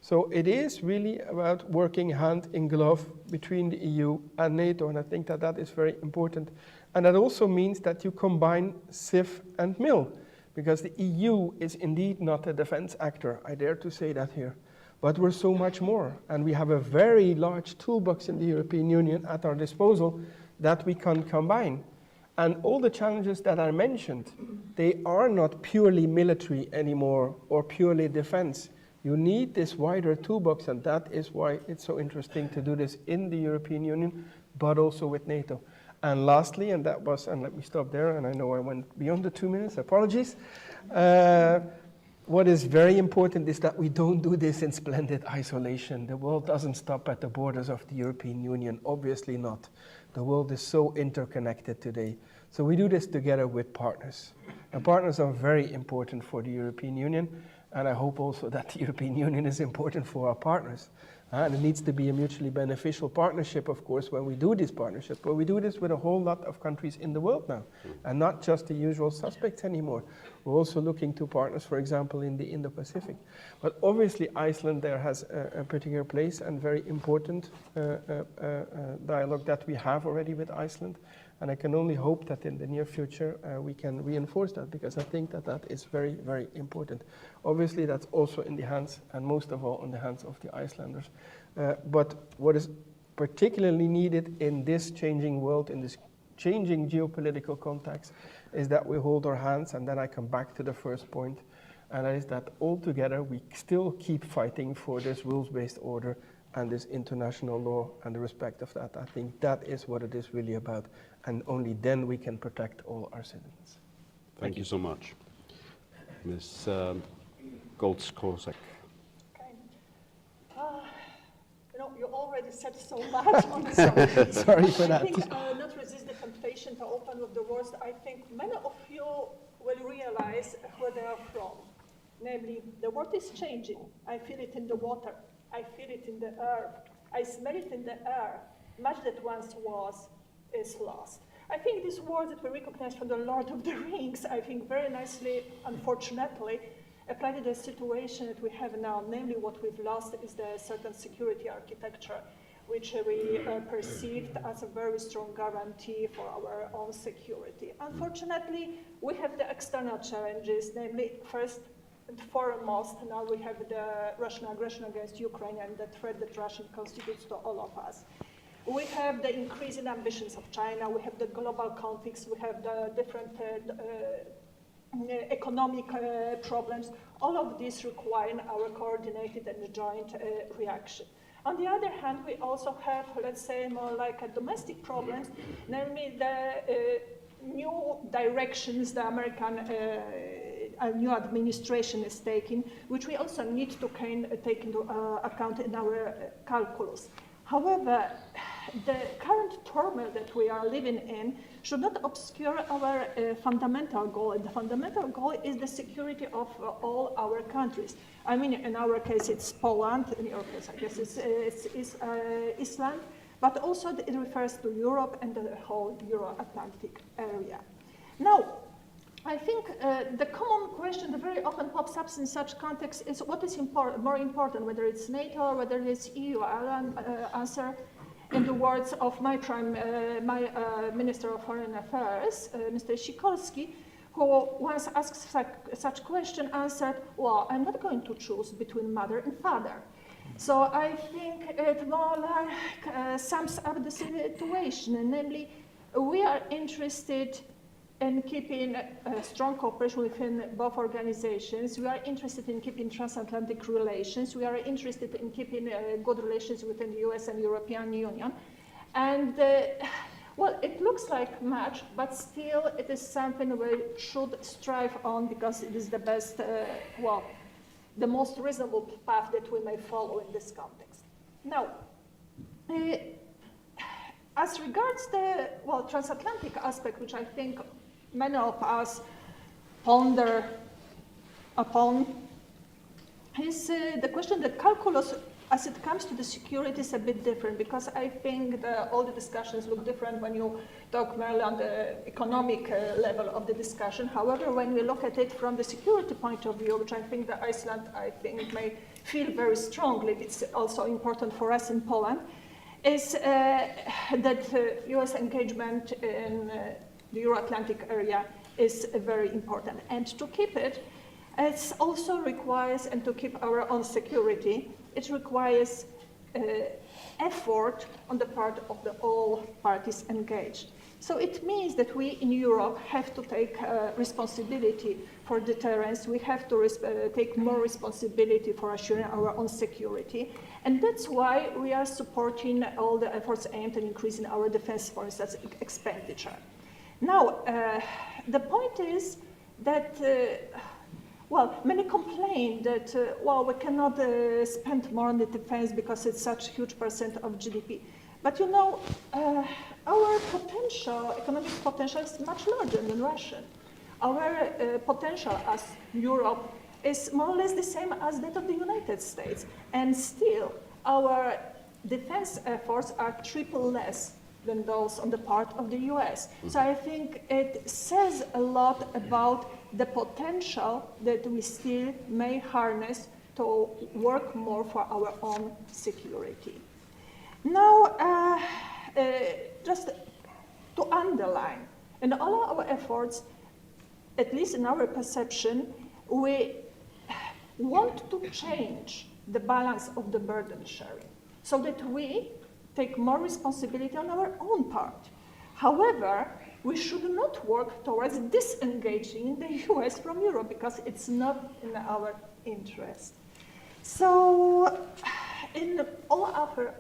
So it is really about working hand in glove between the EU and NATO, and I think that that is very important. And that also means that you combine CIF and MIL, because the EU is indeed not a defense actor, I dare to say that here, but we're so much more. And we have a very large toolbox in the European Union at our disposal that we can combine. And all the challenges that I mentioned, they are not purely military anymore or purely defense. You need this wider toolbox, and that is why it's so interesting to do this in the European Union, but also with NATO. And lastly, and let me stop there, and I know I went beyond the 2 minutes, apologies. What is very important is that we don't do this in splendid isolation. The world doesn't stop at the borders of the European Union, obviously not. The world is so interconnected today. So we do this together with partners. And partners are very important for the European Union, and I hope also that the European Union is important for our partners. And it needs to be a mutually beneficial partnership, of course, when we do this partnership. But we do this with a whole lot of countries in the world now, and not just the usual suspects anymore. We're also looking to partners, for example, in the Indo-Pacific. But obviously, Iceland there has a particular place and very important dialogue that we have already with Iceland. And I can only hope that in the near future we can reinforce that, because I think that that is very, very important. Obviously, that's also in the hands, and most of all, in the hands of the Icelanders. But what is particularly needed in this changing world, in this changing geopolitical context, is that we hold our hands, and then I come back to the first point, and that is that all together we still keep fighting for this rules-based order and this international law and the respect of that. I think that is what it is really about, and only then we can protect all our citizens. Thank you so much. Ms. Goltz-Kosek. Okay. You already said so much on the subject. Sorry for that. I think not resist the temptation to open with the words. I think many of you will realize where they are from. Namely, the world is changing. I feel it in the water. I feel it in the air. I smell it in the air. Much that once was is lost. I think these words that we recognize from the Lord of the Rings, I think very nicely, unfortunately, apply to the situation that we have now. Namely, what we've lost is the certain security architecture, which we perceived as a very strong guarantee for our own security. Unfortunately, we have the external challenges, namely, first and foremost, now we have the Russian aggression against Ukraine and the threat that Russia constitutes to all of us. We have the increasing ambitions of China, we have the global conflicts, we have the different economic problems. All of these require our coordinated and joint reaction. On the other hand, we also have, let's say, more like a domestic problems, namely the new directions the American new administration is taking, which we also need to take into account in our calculus. However, the current turmoil that we are living in should not obscure our fundamental goal. And the fundamental goal is the security of all our countries. I mean, in our case, it's Poland. In your case, I guess it's Iceland. But also it refers to Europe and the whole Euro-Atlantic area. Now, I think the common question that very often pops up in such context is what is more important, whether it's NATO or whether it's EU. I'll answer in the words of my Minister of Foreign Affairs, Mr. Sikorski, who once asked such question, answered, well, I'm not going to choose between mother and father. So I think it more like sums up the situation, and namely, we are interested in keeping strong cooperation within both organizations. We are interested in keeping transatlantic relations. We are interested in keeping good relations within the US and European Union. And well, it looks like much, but still it is something we should strive on because it is the best, well, the most reasonable path that we may follow in this context. Now, as regards the, well, transatlantic aspect, which I think many of us ponder upon, is the question that calculus, as it comes to the security, is a bit different, because I think all the discussions look different when you talk merely on the economic level of the discussion. However, when we look at it from the security point of view, which I think that Iceland, may feel very strongly, it's also important for us in Poland, is that US engagement in the Euro-Atlantic area is very important. And to keep it, it also requires, and to keep our own security, it requires effort on the part of all parties engaged. So it means that we in Europe have to take responsibility for deterrence. We have to take more responsibility for assuring our own security. And that's why we are supporting all the efforts aimed at increasing our defense, for instance, expenditure. Now, the point is that well, many complain that, well, we cannot spend more on the defense because it's such a huge percent of GDP. But you know, our potential, economic potential is much larger than Russian. Our potential as Europe is more or less the same as that of the United States. And still, our defense efforts are triple less than those on the part of the US. So I think it says a lot about the potential that we still may harness to work more for our own security. Now, just to underline, in all our efforts, at least in our perception, we want to change the balance of the burden sharing so that we take more responsibility on our own part. However, we should not work towards disengaging the US from Europe because it's not in our interest. So in all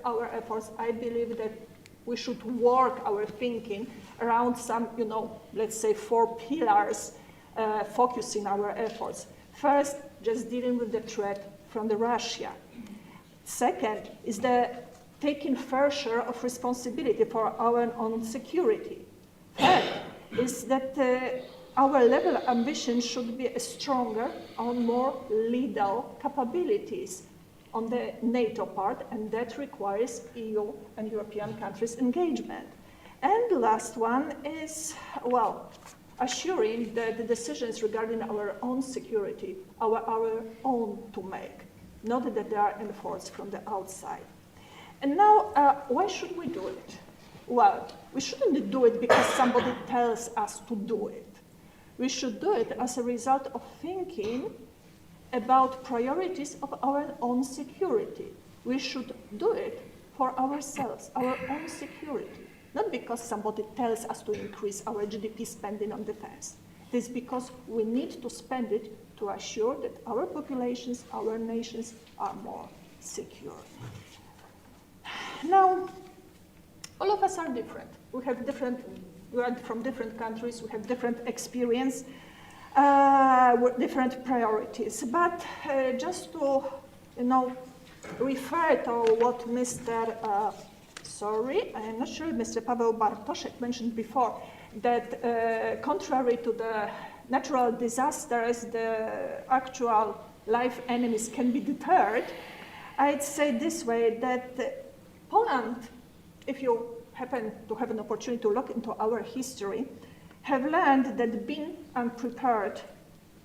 our efforts, I believe that we should work our thinking around some, you know, let's say 4 pillars focusing our efforts. First, just dealing with the threat from Russia. Second is the taking fair share of responsibility for our own security. Third is that our level of ambition should be stronger on more legal capabilities on the NATO part, and that requires EU and European countries' engagement. And the last one is, well, assuring that the decisions regarding our own security are our own to make, not that they are enforced from the outside. And now, why should we do it? Well, we shouldn't do it because somebody tells us to do it. We should do it as a result of thinking about priorities of our own security. We should do it for ourselves, our own security, not because somebody tells us to increase our GDP spending on defense. It is because we need to spend it to assure that our populations, our nations are more secure. Now, all of us are different. We are from different countries, we have different experience, different priorities. But just to, you know, refer to what Mr. I'm not sure, Mr. Paweł Bartoszek mentioned before, that contrary to the natural disasters, the actual life enemies can be deterred. I'd say this way, that Poland, if you happen to have an opportunity to look into our history, have learned that being unprepared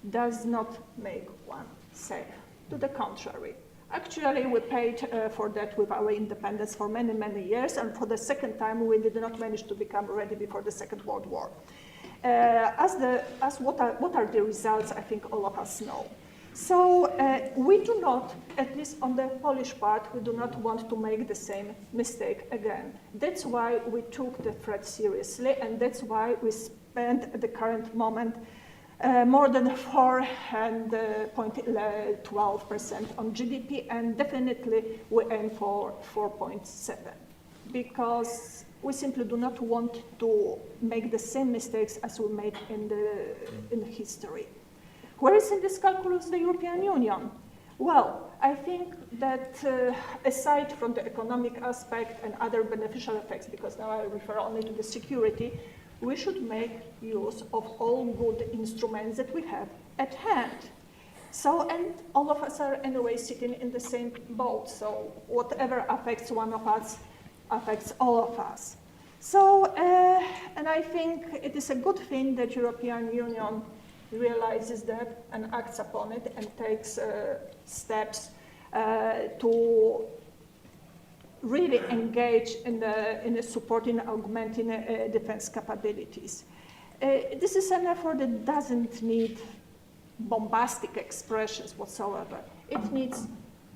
does not make one safe. To the contrary. Actually, we paid for that with our independence for many, many years, and for the second time, we did not manage to become ready before the Second World War. What are the results, I think all of us know. So we do not, at least on the Polish part, we do not want to make the same mistake again. That's why we took the threat seriously, and that's why we spend at the current moment more than 4.12% on GDP, and definitely we aim for 4.7, because we simply do not want to make the same mistakes as we made in history. Where is in this calculus the European Union? Well, I think that aside from the economic aspect and other beneficial effects, because now I refer only to the security, we should make use of all good instruments that we have at hand. So, and all of us are anyway sitting in the same boat, so whatever affects one of us affects all of us. So, and I think it is a good thing that European Union realizes that and acts upon it and takes steps to really engage in supporting, augmenting defense capabilities. This is an effort that doesn't need bombastic expressions whatsoever. It needs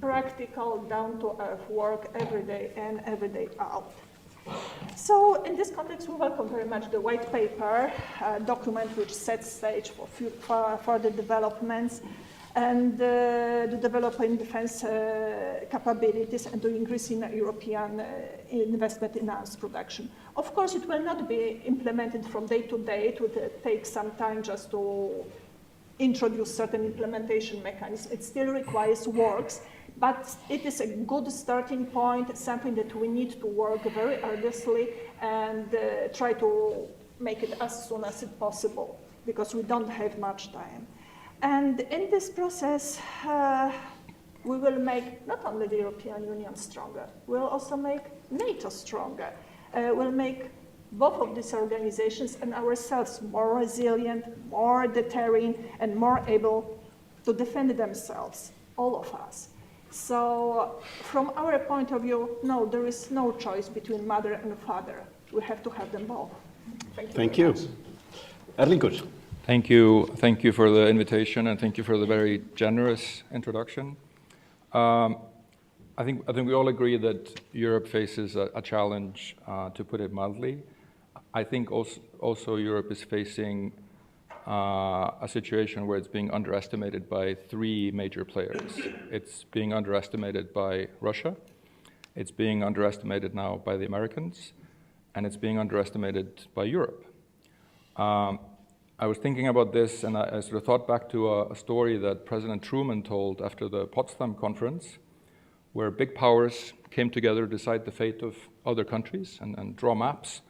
practical, down-to-earth work every day in, every day out. So in this context, we welcome very much the white paper, a document which sets stage for further developments and the developing defense capabilities and to increasing European investment in arms production. Of course, it will not be implemented from day to day. It will take some time just to introduce certain implementation mechanisms. It still requires works, but it is a good starting point, something that we need to work very earnestly and try to make it as soon as it's possible, because we don't have much time. And in this process, we will make not only the European Union stronger, we'll also make NATO stronger. We'll make both of these organizations and ourselves more resilient, more deterring, and more able to defend themselves, all of us. So from our point of view, no, there is no choice between mother and father. We have to have them both. Thank you. Erlingur. Thank you for the invitation, and thank you for the very generous introduction. I think we all agree that Europe faces a challenge, to put it mildly. I think also Europe is facing a situation where it's being underestimated by three major players. It's being underestimated by Russia, it's being underestimated now by the Americans, and it's being underestimated by Europe. I was thinking about this, and I sort of thought back to a story that President Truman told after the Potsdam Conference, where big powers came together to decide the fate of other countries and draw maps.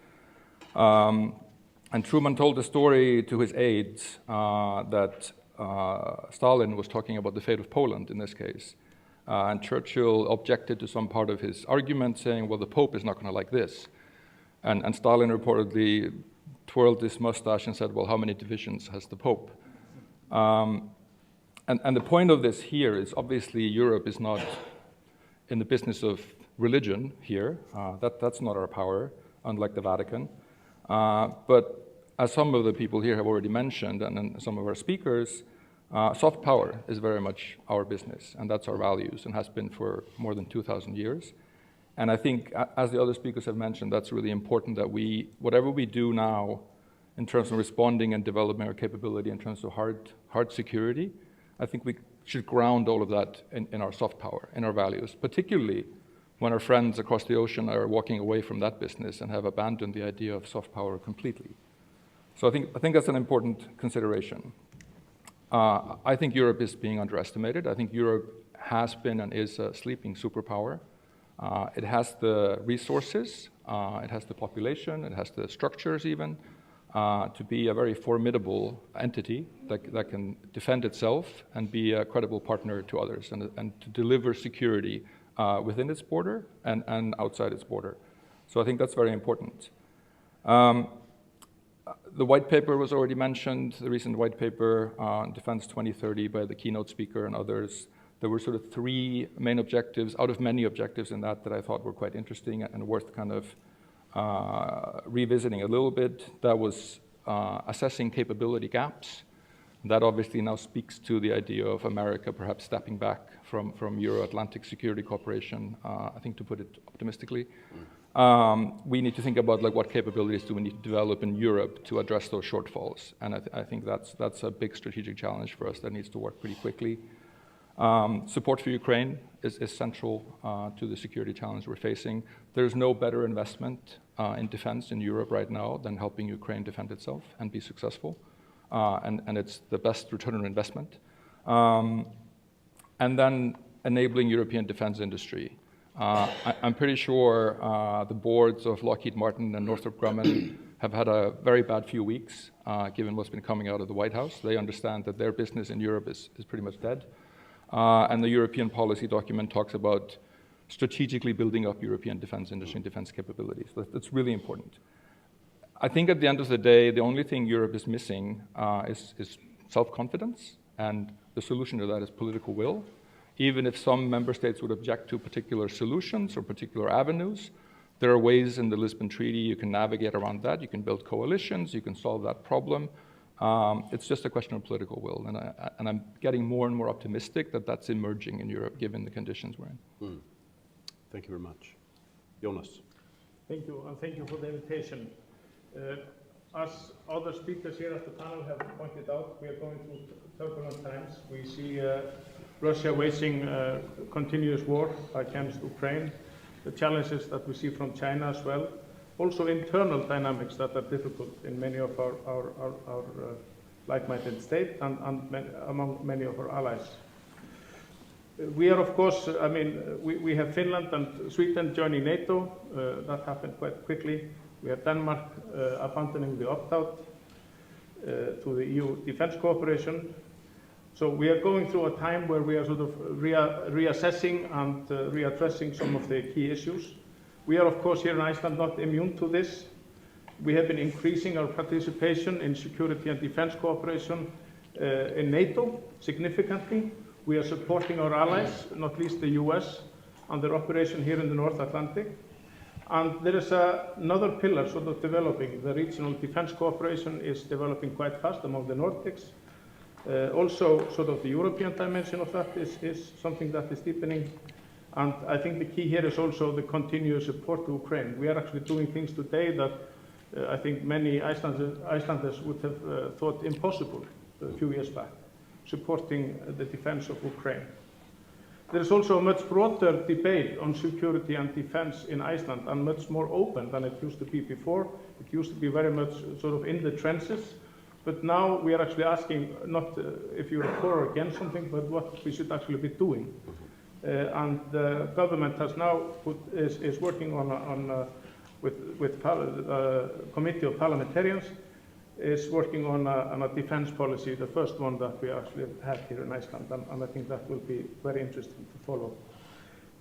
And Truman told the story to his aides that Stalin was talking about the fate of Poland in this case. And Churchill objected to some part of his argument, saying, well, the Pope is not going to like this. And Stalin reportedly twirled his mustache and said, well, how many divisions has the Pope? And the point of this here is obviously Europe is not in the business of religion here. That's not our power, unlike the Vatican. But as some of the people here have already mentioned, and some of our speakers, soft power is very much our business, and that's our values, and has been for more than 2,000 years. And I think, as the other speakers have mentioned, that's really important that whatever we do now in terms of responding and developing our capability in terms of hard security, I think we should ground all of that in our soft power, in our values, particularly when our friends across the ocean are walking away from that business and have abandoned the idea of soft power completely. So I think that's an important consideration. I think Europe is being underestimated. I think Europe has been and is a sleeping superpower. It has the resources, it has the population, it has the structures even, to be a very formidable entity that can defend itself and be a credible partner to others and to deliver security within its border and outside its border. So I think that's very important. The white paper was already mentioned, the recent white paper on Defense 2030 by the keynote speaker and others. There were sort of three main objectives out of many objectives in that I thought were quite interesting and worth kind of revisiting a little bit. That was assessing capability gaps. That obviously now speaks to the idea of America perhaps stepping back from Euro-Atlantic Security Cooperation, I think, to put it optimistically. We need to think about what capabilities do we need to develop in Europe to address those shortfalls. And I think that's a big strategic challenge for us that needs to work pretty quickly. Support for Ukraine is central to the security challenge we're facing. There's no better investment in defense in Europe right now than helping Ukraine defend itself and be successful. And it's the best return on investment. And then enabling European defense industry. I'm pretty sure the boards of Lockheed Martin and Northrop Grumman have had a very bad few weeks, given what's been coming out of the White House. They understand that their business in Europe is pretty much dead. And the European policy document talks about strategically building up European defense industry and defense capabilities. That's really important. I think at the end of the day, the only thing Europe is missing is self-confidence, and the solution to that is political will. even if some member states would object to particular solutions or particular avenues, there are ways in the Lisbon Treaty you can navigate around that. You can build coalitions, you can solve that problem. It's just a question of political will, and I'm getting more and more optimistic that that's emerging in Europe, given the conditions we're in. Thank you very much. Jonas. Thank you, and thank you for the invitation. As other speakers here at the panel have pointed out, we are going through turbulent times. We see Russia waging continuous war against Ukraine, the challenges that we see from China as well, also internal dynamics that are difficult in many of our like-minded states and among many of our allies. We are, of course, we have Finland and Sweden joining NATO. That happened quite quickly. We have Denmark abandoning the opt-out to the EU defense cooperation. So we are going through a time where we are sort of reassessing and readdressing some of the key issues. We are, of course, here in Iceland not immune to this. We have been increasing our participation in security and defense cooperation in NATO significantly. We are supporting our allies, not least the US, and their operation here in the North Atlantic. And there is another pillar sort of developing. The regional defense cooperation is developing quite fast among the Nordics. Also, sort of the European dimension of that is something that is deepening. And I think the key here is also the continuous support to Ukraine. We are actually doing things today that I think many Icelanders would have thought impossible a few years back, supporting the defense of Ukraine. There is also a much broader debate on security and defense in Iceland, and much more open than it used to be before. It used to be very much sort of in the trenches, but now we are actually asking not if you're for or against something, but what we should actually be doing. And the government has now is working with committee of parliamentarians, is working on a defense policy, the first one that we actually have here in Iceland, and I think that will be very interesting to follow.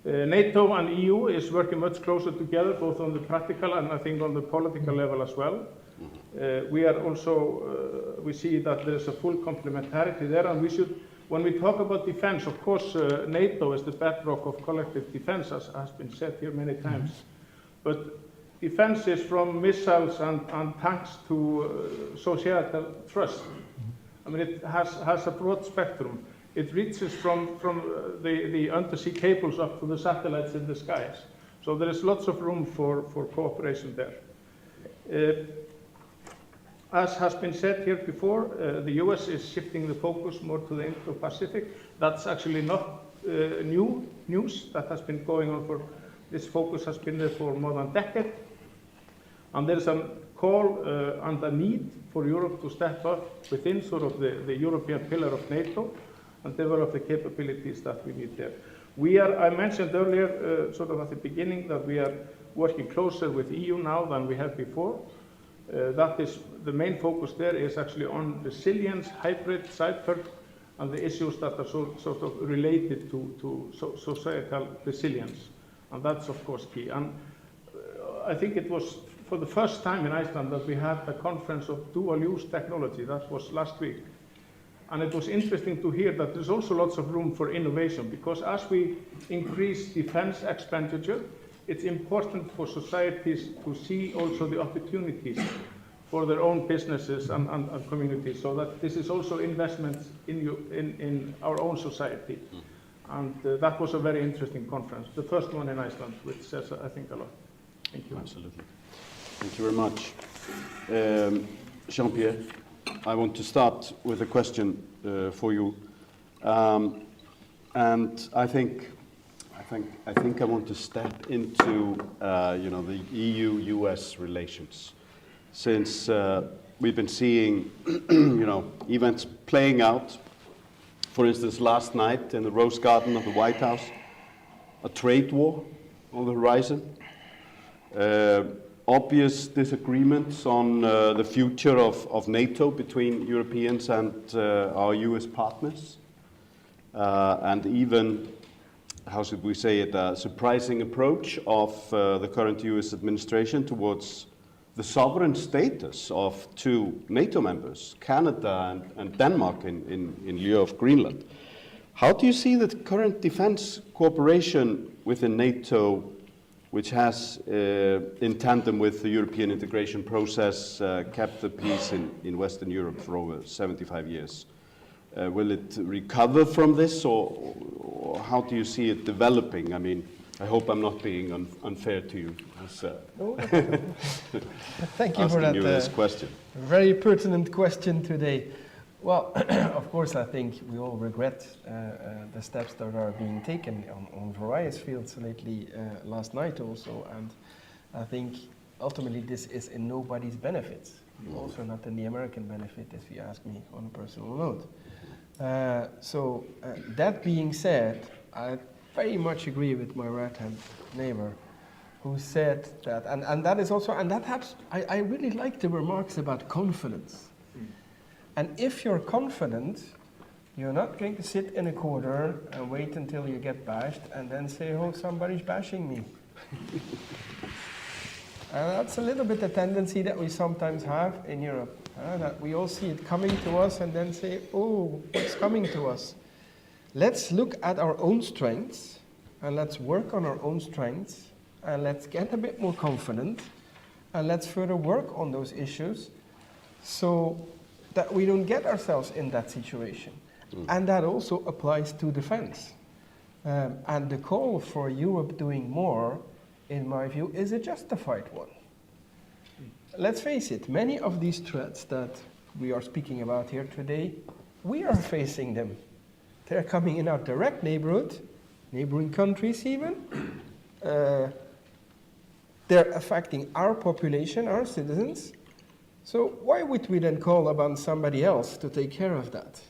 NATO and EU is working much closer together, both on the practical and I think on the political level as well. We are also, we see that there is a full complementarity there, and we should, when we talk about defense, of course, NATO is the bedrock of collective defense, as has been said here many times. But defense is from missiles and tanks to societal trust. I mean, it has a broad spectrum. It reaches from the undersea cables up to the satellites in the skies. So there is lots of room for cooperation there. As has been said here before, the US is shifting the focus more to the Indo-Pacific. That's actually not new news. That has been going on this focus has been there for more than a decade. And there's a call and a need for Europe to step up within sort of the European pillar of NATO and develop the capabilities that we need there. I mentioned earlier, sort of at the beginning, that we are working closer with EU now than we have before. That is, the main focus there is actually on resilience, hybrid, cyber, and the issues that are sort of related to societal resilience. And that's, of course, key. And I think it was for the first time in Iceland that we had a conference of dual-use technology. That was last week. And it was interesting to hear that there's also lots of room for innovation, because as we increase defense expenditure, it's important for societies to see also the opportunities for their own businesses and communities, so that this is also investments in our own society. And that was a very interesting conference, the first one in Iceland, which says, I think, a lot. Thank you. Absolutely. Thank you very much. Jean-Pierre, I want to start with a question for you. And I think I want to step into the EU-US relations, since we've been seeing events playing out. For instance, last night in the Rose Garden of the White House, a trade war on the horizon, obvious disagreements on the future of NATO between Europeans and our US partners, and even, how should we say it, a surprising approach of the current US administration towards the sovereign status of two NATO members, Canada and Denmark, in lieu of Greenland. How do you see the current defense cooperation within NATO, which has, in tandem with the European integration process, kept the peace in Western Europe for over 75 years? Will it recover from this, or how do you see it developing? I mean, I hope I'm not being unfair to you. Thank you for that this question. Very pertinent question today. Well, of course, I think we all regret the steps that are being taken on various fields lately, last night also, and I think ultimately this is in nobody's benefit, also not in the American benefit, if you ask me on a personal note. That being said, I very much agree with my right-hand neighbor who said that, and that is also, and that has, I really like the remarks about confidence. And if you're confident, you're not going to sit in a corner and wait until you get bashed and then say, oh, somebody's bashing me. And that's a little bit the tendency that we sometimes have in Europe, that we all see it coming to us and then say, oh, what's coming to us? Let's look at our own strengths and let's work on our own strengths and let's get a bit more confident and let's further work on those issues so that we don't get ourselves in that situation. And that also applies to defense. And the call for Europe doing more, in my view, is a justified one. Let's face it, many of these threats that we are speaking about here today, we are facing them. They're coming in our direct neighborhood, neighboring countries even. They're affecting our population, our citizens. So why would we then call upon somebody else to take care of that?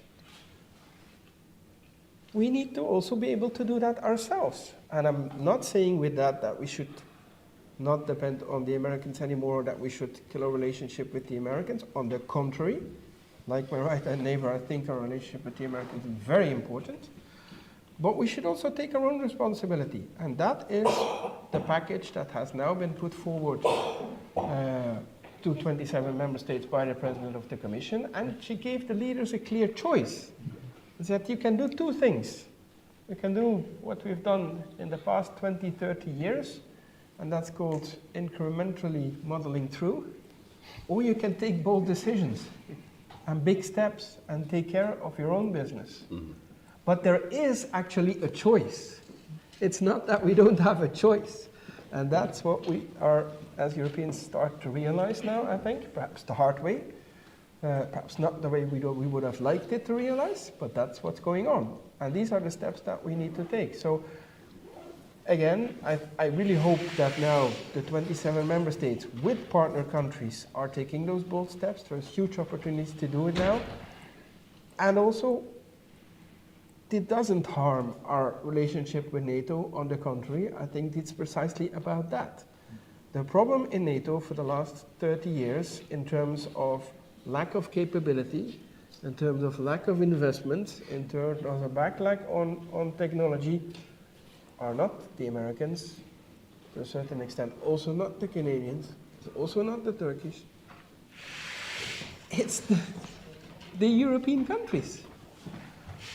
We need to also be able to do that ourselves. And I'm not saying with that we should not depend on the Americans anymore, that we should kill our relationship with the Americans. On the contrary, like my right-hand neighbor, I think our relationship with the Americans is very important. But we should also take our own responsibility. And that is the package that has now been put forward to 27 member states by the President of the Commission, and she gave the leaders a clear choice. That you can do two things. You can do what we've done in the past 20, 30 years, and that's called incrementally modeling through, or you can take bold decisions and big steps and take care of your own business. But there is actually a choice. It's not that we don't have a choice. And that's what we are, as Europeans, start to realize now, I think, perhaps the hard way, perhaps not the way we would have liked it to realize, but that's what's going on. And these are the steps that we need to take. So, again, I really hope that now the 27 member states with partner countries are taking those bold steps. There's huge opportunities to do it now. And also, it doesn't harm our relationship with NATO. On the contrary, I think it's precisely about that. The problem in NATO for the last 30 years in terms of lack of capability, in terms of lack of investment, in terms of a backlash on technology, are not the Americans, to a certain extent, also not the Canadians, also not the Turkish. It's the European countries.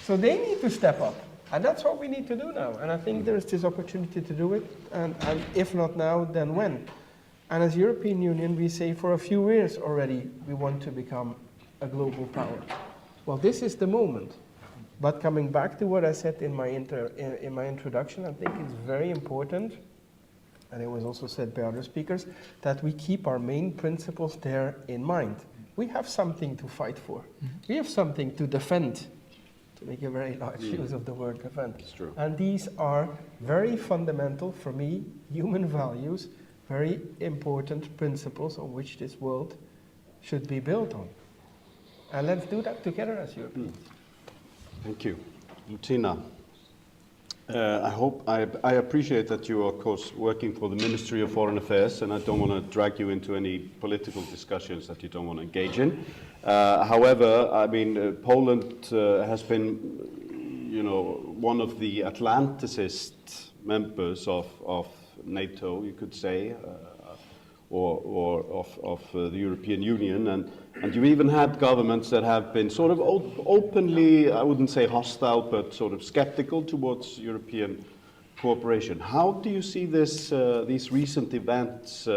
So they need to step up, and that's what we need to do now. And I think there is this opportunity to do it, and if not now, then when? And as European Union, we say for a few years already, we want to become a global power. Well, this is the moment. But coming back to what I said in my introduction, I think it's very important, and it was also said by other speakers, that we keep our main principles there in mind. We have something to fight for. We have something to defend. To make a very large use of the word defend. It's true. And these are very fundamental, for me, human values, very important principles on which this world should be built on. And let's do that together as Europeans. Thank you. Tina, I appreciate that you are, of course, working for the Ministry of Foreign Affairs, and I don't want to drag you into any political discussions that you don't want to engage in. However, I mean, Poland has been, one of the Atlanticist members of NATO, you could say, of the European Union, and you even had governments that have been sort of openly, I wouldn't say hostile, but sort of skeptical towards European cooperation. How do you see this, these recent events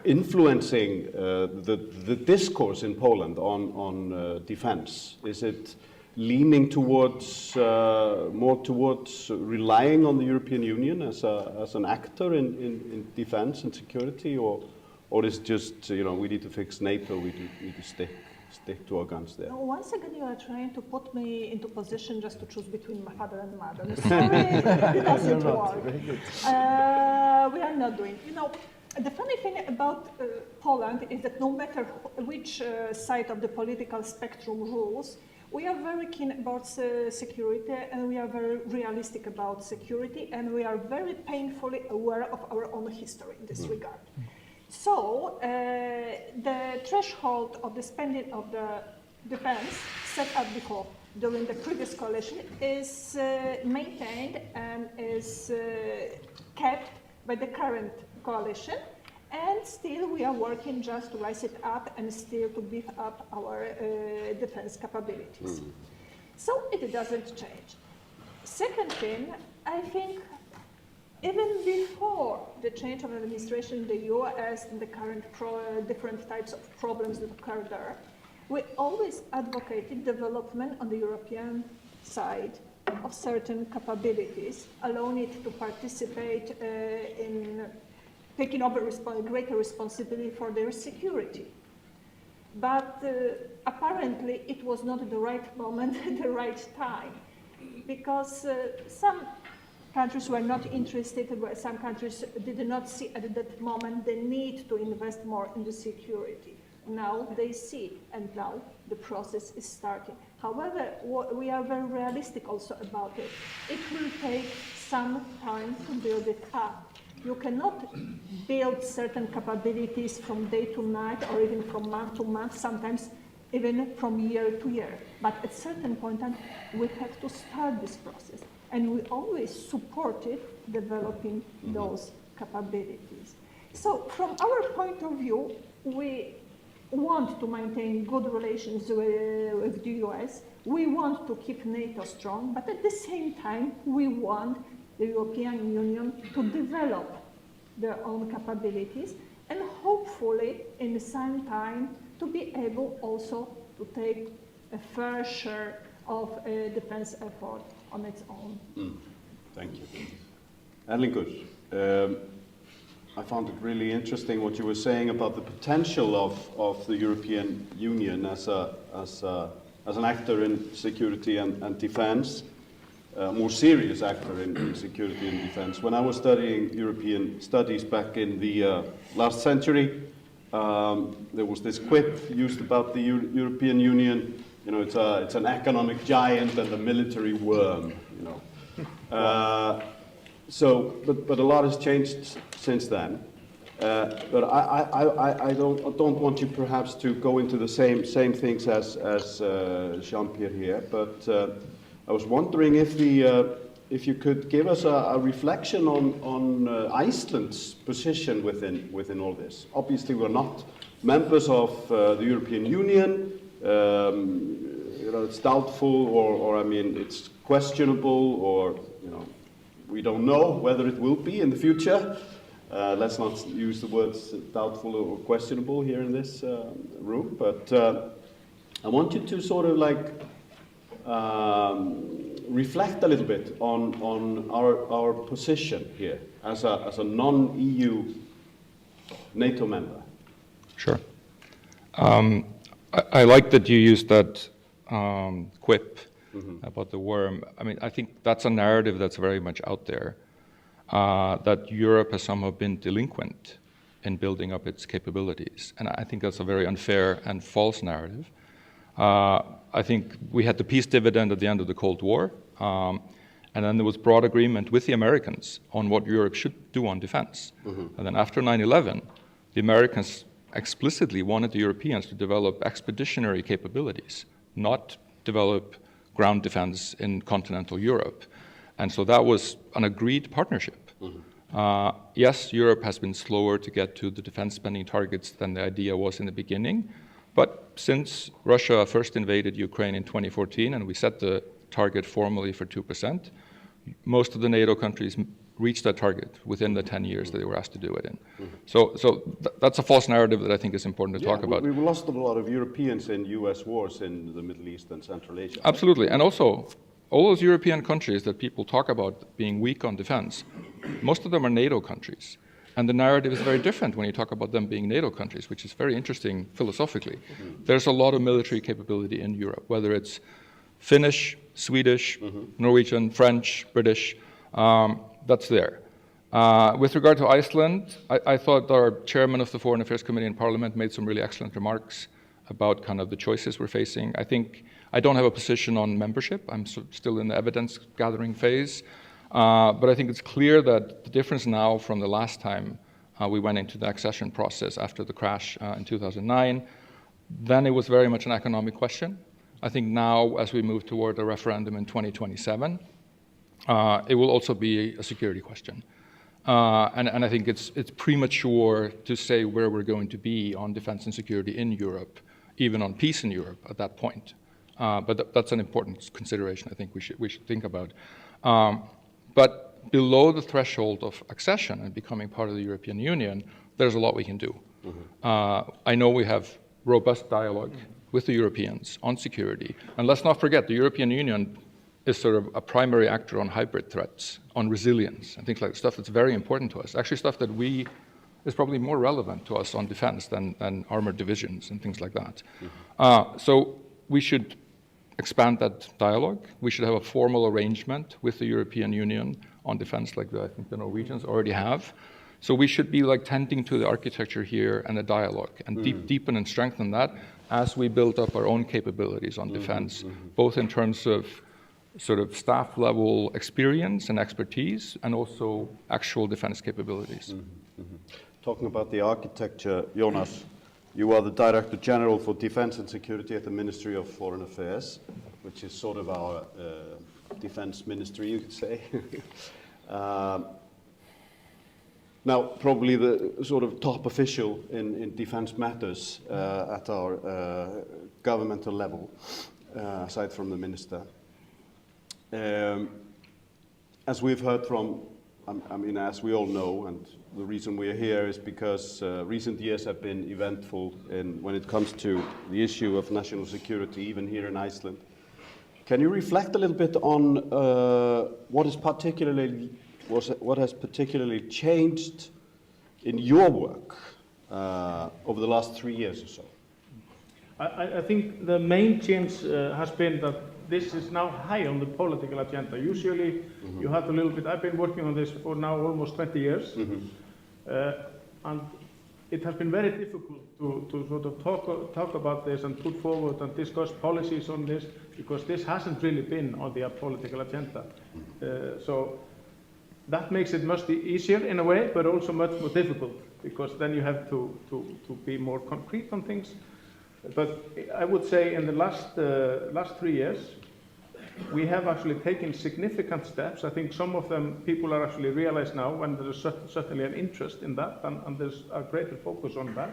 influencing the discourse in Poland on defense? Is it leaning towards more towards relying on the European Union as an actor in defense and security, or is it just, you know, we need to fix NATO, we need to stick to our guns there? Once again, you are trying to put me into position just to choose between my father and mother. Sorry, it doesn't work. Very good. We are not doing. You know, the funny thing about Poland is that no matter which side of the political spectrum rules, we are very keen about security, and we are very realistic about security, and we are very painfully aware of our own history in this regard. So the threshold of the spending of the defense set up before during the previous coalition is maintained and is kept by the current coalition, and still we are working just to rise it up and still to beef up our defense capabilities. So it doesn't change. Second thing, I think even before the change of administration in the US and the current different types of problems that occur there, we always advocated development on the European side of certain capabilities, allowing it to participate in taking over greater responsibility for their security. But apparently it was not the right moment at the right time, because some countries were not interested, some countries did not see at that moment the need to invest more in the security. Now they see, and now the process is starting. However, we are very realistic also about it. It will take some time to build it up. You cannot build certain capabilities from day to night or even from month to month, sometimes even from year to year. But at a certain point in time, we have to start this process. And we always supported developing those capabilities. So from our point of view, we want to maintain good relations with the US. We want to keep NATO strong, but at the same time, we want the European Union to develop their own capabilities and hopefully in the same time to be able also to take a fair share of defense effort on its own. Thank you. Erlingur, I found it really interesting what you were saying about the potential of the European Union as an actor in security and defense, a more serious actor in security and defense. When I was studying European studies back in the last century, there was this quip used about the European Union. You know, it's an economic giant and a military worm. You know, but a lot has changed since then. But I don't want you perhaps to go into the same things as Jean-Pierre here. But I was wondering if you could give us a reflection on Iceland's position within all this. Obviously, we're not members of the European Union. You know, it's doubtful, or I mean, it's questionable, or you know, we don't know whether it will be in the future. Let's not use the words doubtful or questionable here in this room. But I want you to sort of like reflect a little bit on our position here as a non-EU NATO member. Sure. I like that you used that quip about the worm. I mean, I think that's a narrative that's very much out there, that Europe has somehow been delinquent in building up its capabilities. And I think that's a very unfair and false narrative. I think we had the peace dividend at the end of the Cold War, and then there was broad agreement with the Americans on what Europe should do on defense. And then after 9/11, the Americans explicitly wanted the Europeans to develop expeditionary capabilities, not develop ground defense in continental Europe. And so that was an agreed partnership. Yes, Europe has been slower to get to the defense spending targets than the idea was in the beginning, but since Russia first invaded Ukraine in 2014 and we set the target formally for 2%, most of the NATO countries reached that target within the 10 years that they were asked to do it in. So that's a false narrative that I think is important to talk about. We've lost a lot of Europeans in US wars in the Middle East and Central Asia. Absolutely, and also all those European countries that people talk about being weak on defense, most of them are NATO countries. And the narrative is very different when you talk about them being NATO countries, which is very interesting philosophically. There's a lot of military capability in Europe, whether it's Finnish, Swedish, Norwegian, French, British, that's there. With regard to Iceland, I thought our chairman of the Foreign Affairs Committee in Parliament made some really excellent remarks about kind of the choices we're facing. I think I don't have a position on membership. I'm still in the evidence gathering phase. But I think it's clear that the difference now from the last time we went into the accession process after the crash in 2009, then it was very much an economic question. I think now, as we move toward a referendum in 2027, it will also be a security question. And I think it's premature to say where we're going to be on defense and security in Europe, even on peace in Europe at that point. But that's an important consideration I think we should think about. But below the threshold of accession and becoming part of the European Union, there's a lot we can do. I know we have robust dialogue with the Europeans on security. And let's not forget, the European Union is sort of a primary actor on hybrid threats, on resilience, and things like that, stuff that's very important to us. Actually, stuff that is probably more relevant to us on defense than armored divisions and things like that. So we should expand that dialogue. We should have a formal arrangement with the European Union on defense like I think the Norwegians already have. So we should be like tending to the architecture here and a dialogue and deepen and strengthen that as we build up our own capabilities on defense, both in terms of sort of staff level experience and expertise and also actual defense capabilities. Talking about the architecture, Jonas, you are the Director General for Defense and Security at the Ministry of Foreign Affairs, which is sort of our defense ministry, you could say. Now, probably the sort of top official in defense matters at our governmental level, aside from the minister. As we've heard from, I mean, as we all know, and the reason we're here is because recent years have been eventful when it comes to the issue of national security, even here in Iceland. Can you reflect a little bit on what has particularly changed in your work over the last 3 years or so? I think the main change has been that this is now high on the political agenda. Usually you have a little bit, I've been working on this for now almost 20 years, and it has been very difficult to sort of talk about this and put forward and discuss policies on this, because this hasn't really been on the political agenda. So that makes it much easier in a way, but also much more difficult, because then you have to be more concrete on things. But I would say in the last 3 years, we have actually taken significant steps. I think some of them people are actually realize now, when there is certainly an interest in that, and there's a greater focus on that.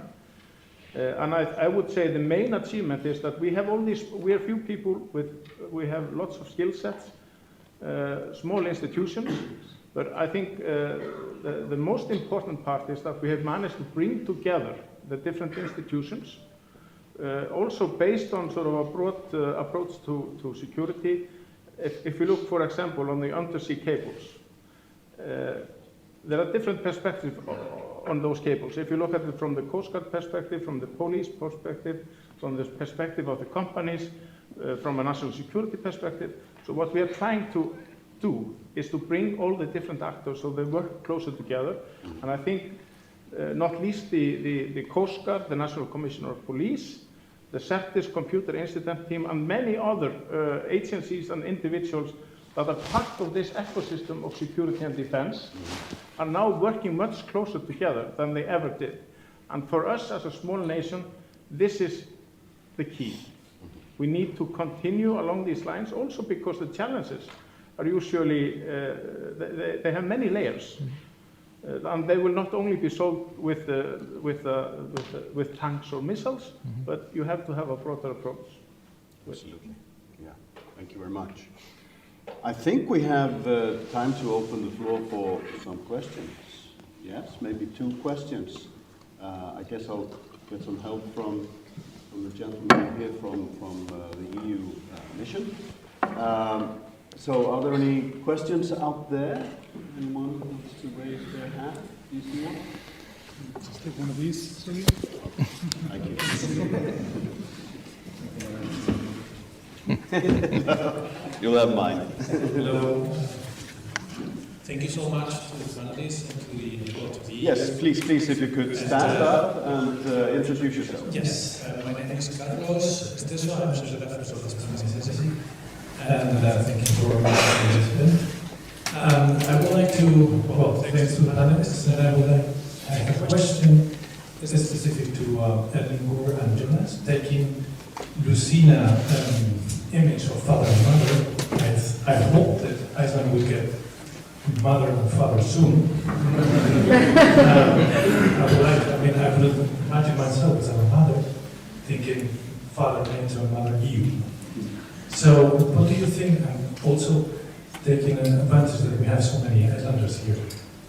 And I would say the main achievement is that we are few people we have lots of skill sets, small institutions, but I think the most important part is that we have managed to bring together the different institutions, also based on sort of a broad approach to security. If you look, for example, on the undersea cables, there are different perspectives on those cables. If you look at it from the Coast Guard perspective, from the police perspective, from the perspective of the companies, from a national security perspective. So what we are trying to do is to bring all the different actors so they work closer together. And I think not least the Coast Guard, the National Commissioner of Police, the CERTIS Computer Incident Team, and many other agencies and individuals that are part of this ecosystem of security and defense are now working much closer together than they ever did. And for us as a small nation, this is the key. We need to continue along these lines, also because the challenges are usually, they have many layers. And they will not only be sold with tanks or missiles, but you have to have a broader approach. Absolutely. Yeah. Thank you very much. I think we have time to open the floor for some questions. Yes, maybe 2 questions. I guess I'll get some help from the gentleman here from the EU mission. So are there any questions out there? Anyone wants to raise their hand? Do you see one? Just take one of these, sorry. Thank you. You'll have mine. Hello. Thank you so much to the panelists and to the Yes, please, if you could stand up and introduce yourself. Yes, my name is Carlos Esteso. I'm social affairs officer of Sendinefnd, and thank you for inviting me. I would like to, well, thanks to the panelists, and I have a question specific to Erlingur and Jonas. Taking Lucina image of father and mother, I hope that Iceland will get mother and father soon. I would imagine myself as a mother thinking father into another EU. So what do you think, and also taking an advantage that we have so many Icelanders here,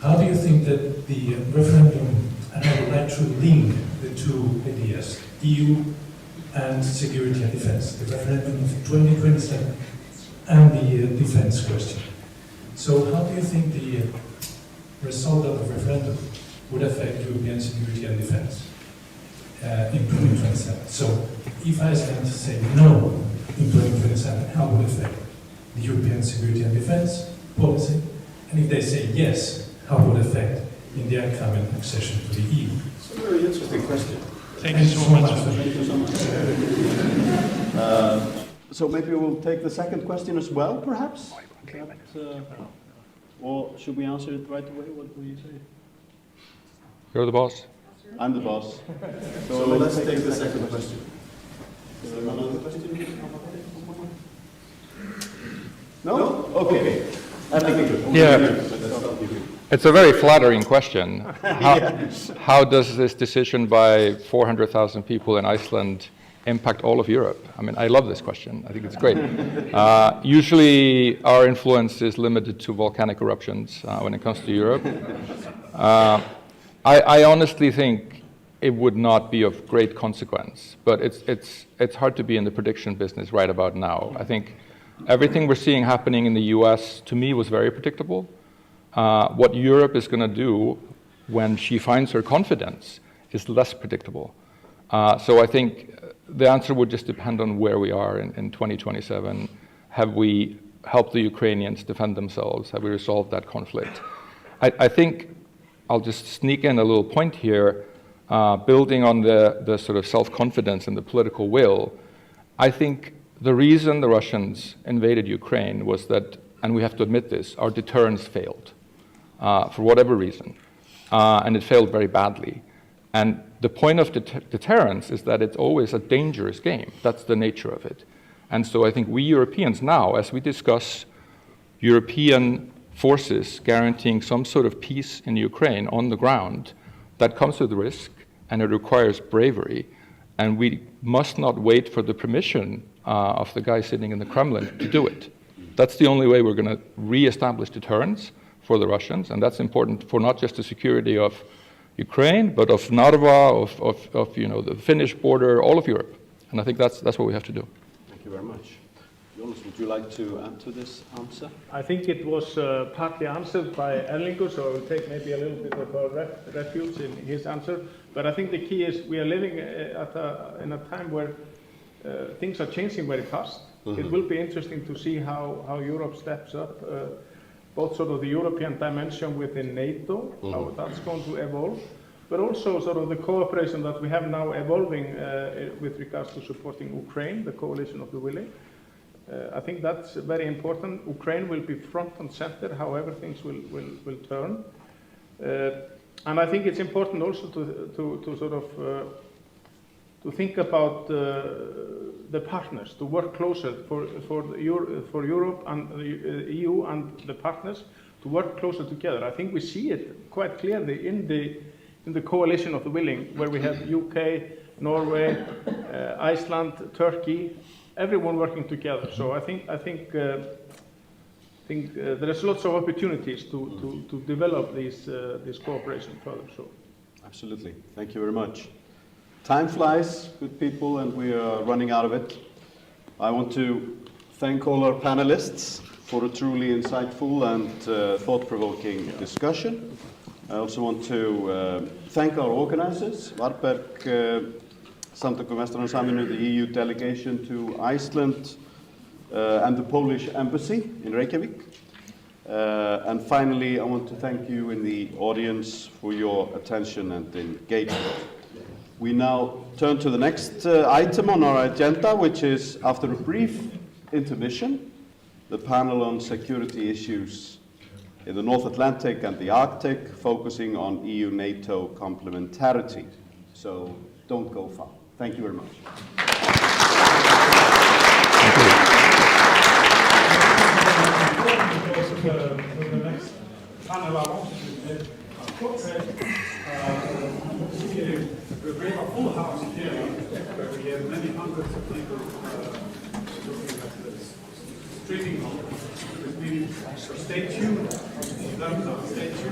how do you think that the referendum, and I would like to link the two ideas, EU and security and defense, the referendum of 2027 and the defense question. So how do you think the result of the referendum would affect European security and defense in 2027? So if Iceland say no in 2027, how would it affect the European security and defense policy? And if they say yes, how would it affect in the upcoming accession to the EU? It's a very interesting question. Thank you so much. Thank you so much. So maybe we'll take the second question as well, perhaps? Or should we answer it right away? What will you say? You're the boss. I'm the boss. So let's take the second question. Is there another question? No? Okay. I think Yeah. It's a very flattering question. How does this decision by 400,000 people in Iceland impact all of Europe? I mean, I love this question. I think it's great. Usually, our influence is limited to volcanic eruptions when it comes to Europe. I honestly think it would not be of great consequence, but it's hard to be in the prediction business right about now. I think everything we're seeing happening in the US, to me, was very predictable. What Europe is going to do when she finds her confidence is less predictable. So I think the answer would just depend on where we are in 2027. Have we helped the Ukrainians defend themselves? Have we resolved that conflict? I think I'll just sneak in a little point here, building on the sort of self-confidence and the political will. I think the reason the Russians invaded Ukraine was that, and we have to admit this, our deterrence failed for whatever reason, and it failed very badly. And the point of deterrence is that it's always a dangerous game. That's the nature of it. And so I think we Europeans now, as we discuss European forces guaranteeing some sort of peace in Ukraine on the ground, that comes with risk and it requires bravery. And we must not wait for the permission of the guy sitting in the Kremlin to do it. That's the only way we're going to re-establish deterrence for the Russians, and that's important for not just the security of Ukraine, but of Narva, of the Finnish border, all of Europe. And I think that's what we have to do. Thank you very much. Jonas, would you like to add to this answer? I think it was partly answered by Erlingur, so I will take maybe a little bit of a refuge in his answer. But I think the key is we are living in a time where things are changing very fast. Mm-hmm. It will be interesting to see how Europe steps up, both sort of the European dimension within NATO, mm-hmm. how that's going to evolve, but also sort of the cooperation that we have now evolving with regards to supporting Ukraine, the coalition of the willing. I think that's very important. Ukraine will be front and center, however things will turn. And I think it's important also to sort of to think about the partners, to work closer for Europe and the EU and the partners work closer together. I think we see it quite clearly in the coalition of the willing, where we have UK, Norway, Iceland, Turkey, everyone working together. So I think there is lots of opportunities to develop this cooperation further. So. Absolutely. Thank you very much. Time flies, good people, and we are running out of it. I want to thank all our panelists for a truly insightful and thought-provoking discussion. I also want to thank our organizers, Varðberg, Samtökum Vestrænu Samvinnu, the EU delegation to Iceland, and the Polish embassy in Reykjavik. And finally, I want to thank you in the audience for your attention and engagement. We now turn to the next item on our agenda, which is, after a brief intermission, the panel on security issues in the North Atlantic and the Arctic, focusing on EU-NATO complementarity. So don't go far. Thank you very much. For the next panel, I want to make a portrait. We have a full house here, where we have many hundreds of people looking at this streaming on. So stay tuned. Stay tuned.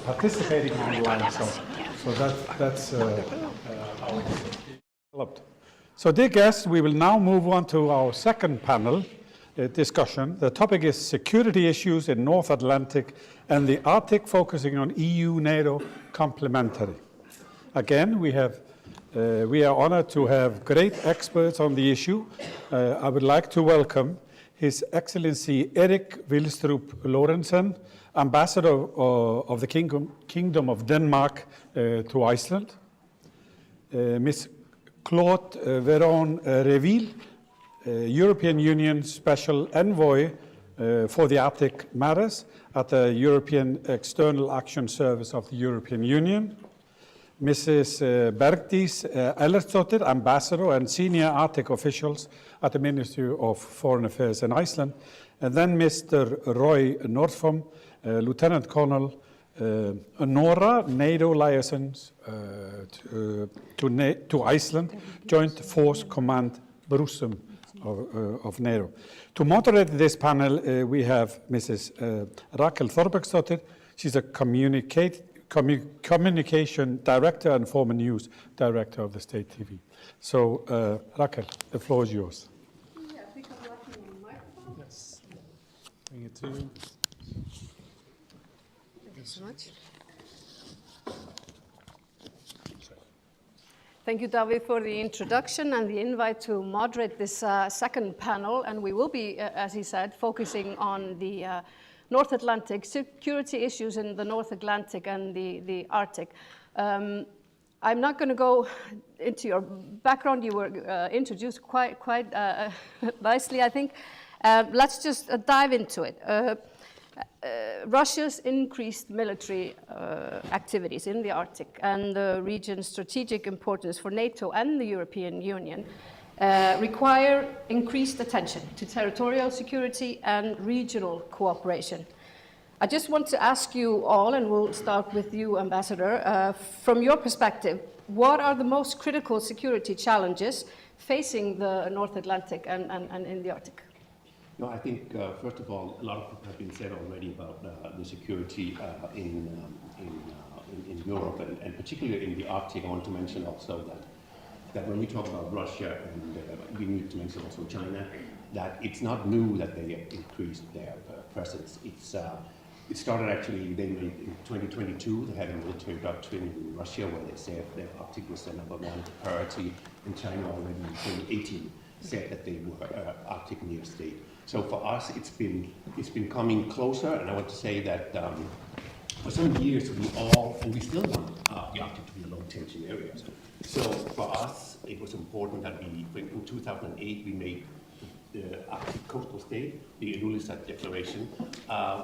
Participating online, so that's how it's developed. So dear guests, we will now move on to our second panel discussion. The topic is security issues in North Atlantic and the Arctic, focusing on EU-NATO complementary. Again, we are honored to have great experts on the issue. I would like to welcome His Excellency Erik Vilstrup Lorentzen, Ambassador of the Kingdom of Denmark to Iceland, Ms. Claude Veron Reville, European Union Special Envoy for the Arctic Matters at the European External Action Service of the European Union, Mrs. Bergdís Ellertsdóttir, Ambassador and Senior Arctic Officials at the Ministry of Foreign Affairs in Iceland, and then Mr. Roy Nordfom, Lieutenant Colonel, NORA, NATO Liaisons to Iceland, Joint Force Command Brusum of NATO. To moderate this panel, we have Mrs. Rakel Þorbergsdóttir. She's a communication director and former news director of the State TV. So, Rakel, the floor is yours. Yeah, I think I'm lacking on the microphone. Yes. Bring it to you. Thank you so much. Thank you, Davíð, for the introduction and the invite to moderate this second panel. And we will be, as he said, focusing on the North Atlantic, security issues in the North Atlantic and the Arctic. I'm not going to go into your background. You were introduced quite nicely, I think. Let's just dive into it. Russia's increased military activities in the Arctic and the region's strategic importance for NATO and the European Union require increased attention to territorial security and regional cooperation. I just want to ask you all, and we'll start with you, Ambassador, from your perspective, what are the most critical security challenges facing the North Atlantic and in the Arctic? No, I think, first of all, a lot of things have been said already about the security in Europe, and particularly in the Arctic. I want to mention also that when we talk about Russia, and we need to mention also China, that it's not new that they have increased their presence. It started actually, they made in 2022, they had a military doctrine in Russia where they said that Arctic was the #1 priority, and China already in 2018 said that they were Arctic near state. So for us, it's been coming closer, and I want to say that for some years we still want the Arctic to be a low tension area. So for us, it was important that in 2008 we made the Arctic coastal state, the Ilulissat Declaration,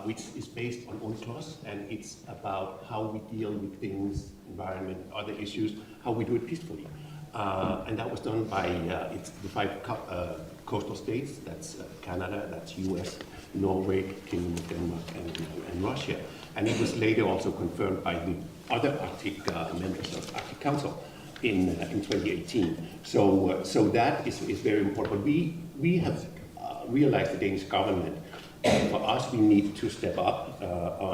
which is based on UNCLOS, and it's about how we deal with things, environment, other issues, how we do it peacefully. And that was done by it's the 5 coastal states, that's Canada, that's US, Norway, Kingdom of Denmark, and Russia. And it was later also confirmed by the other Arctic members of Arctic Council in 2018. So that is very important. We have realized, the Danish government, for us we need to step up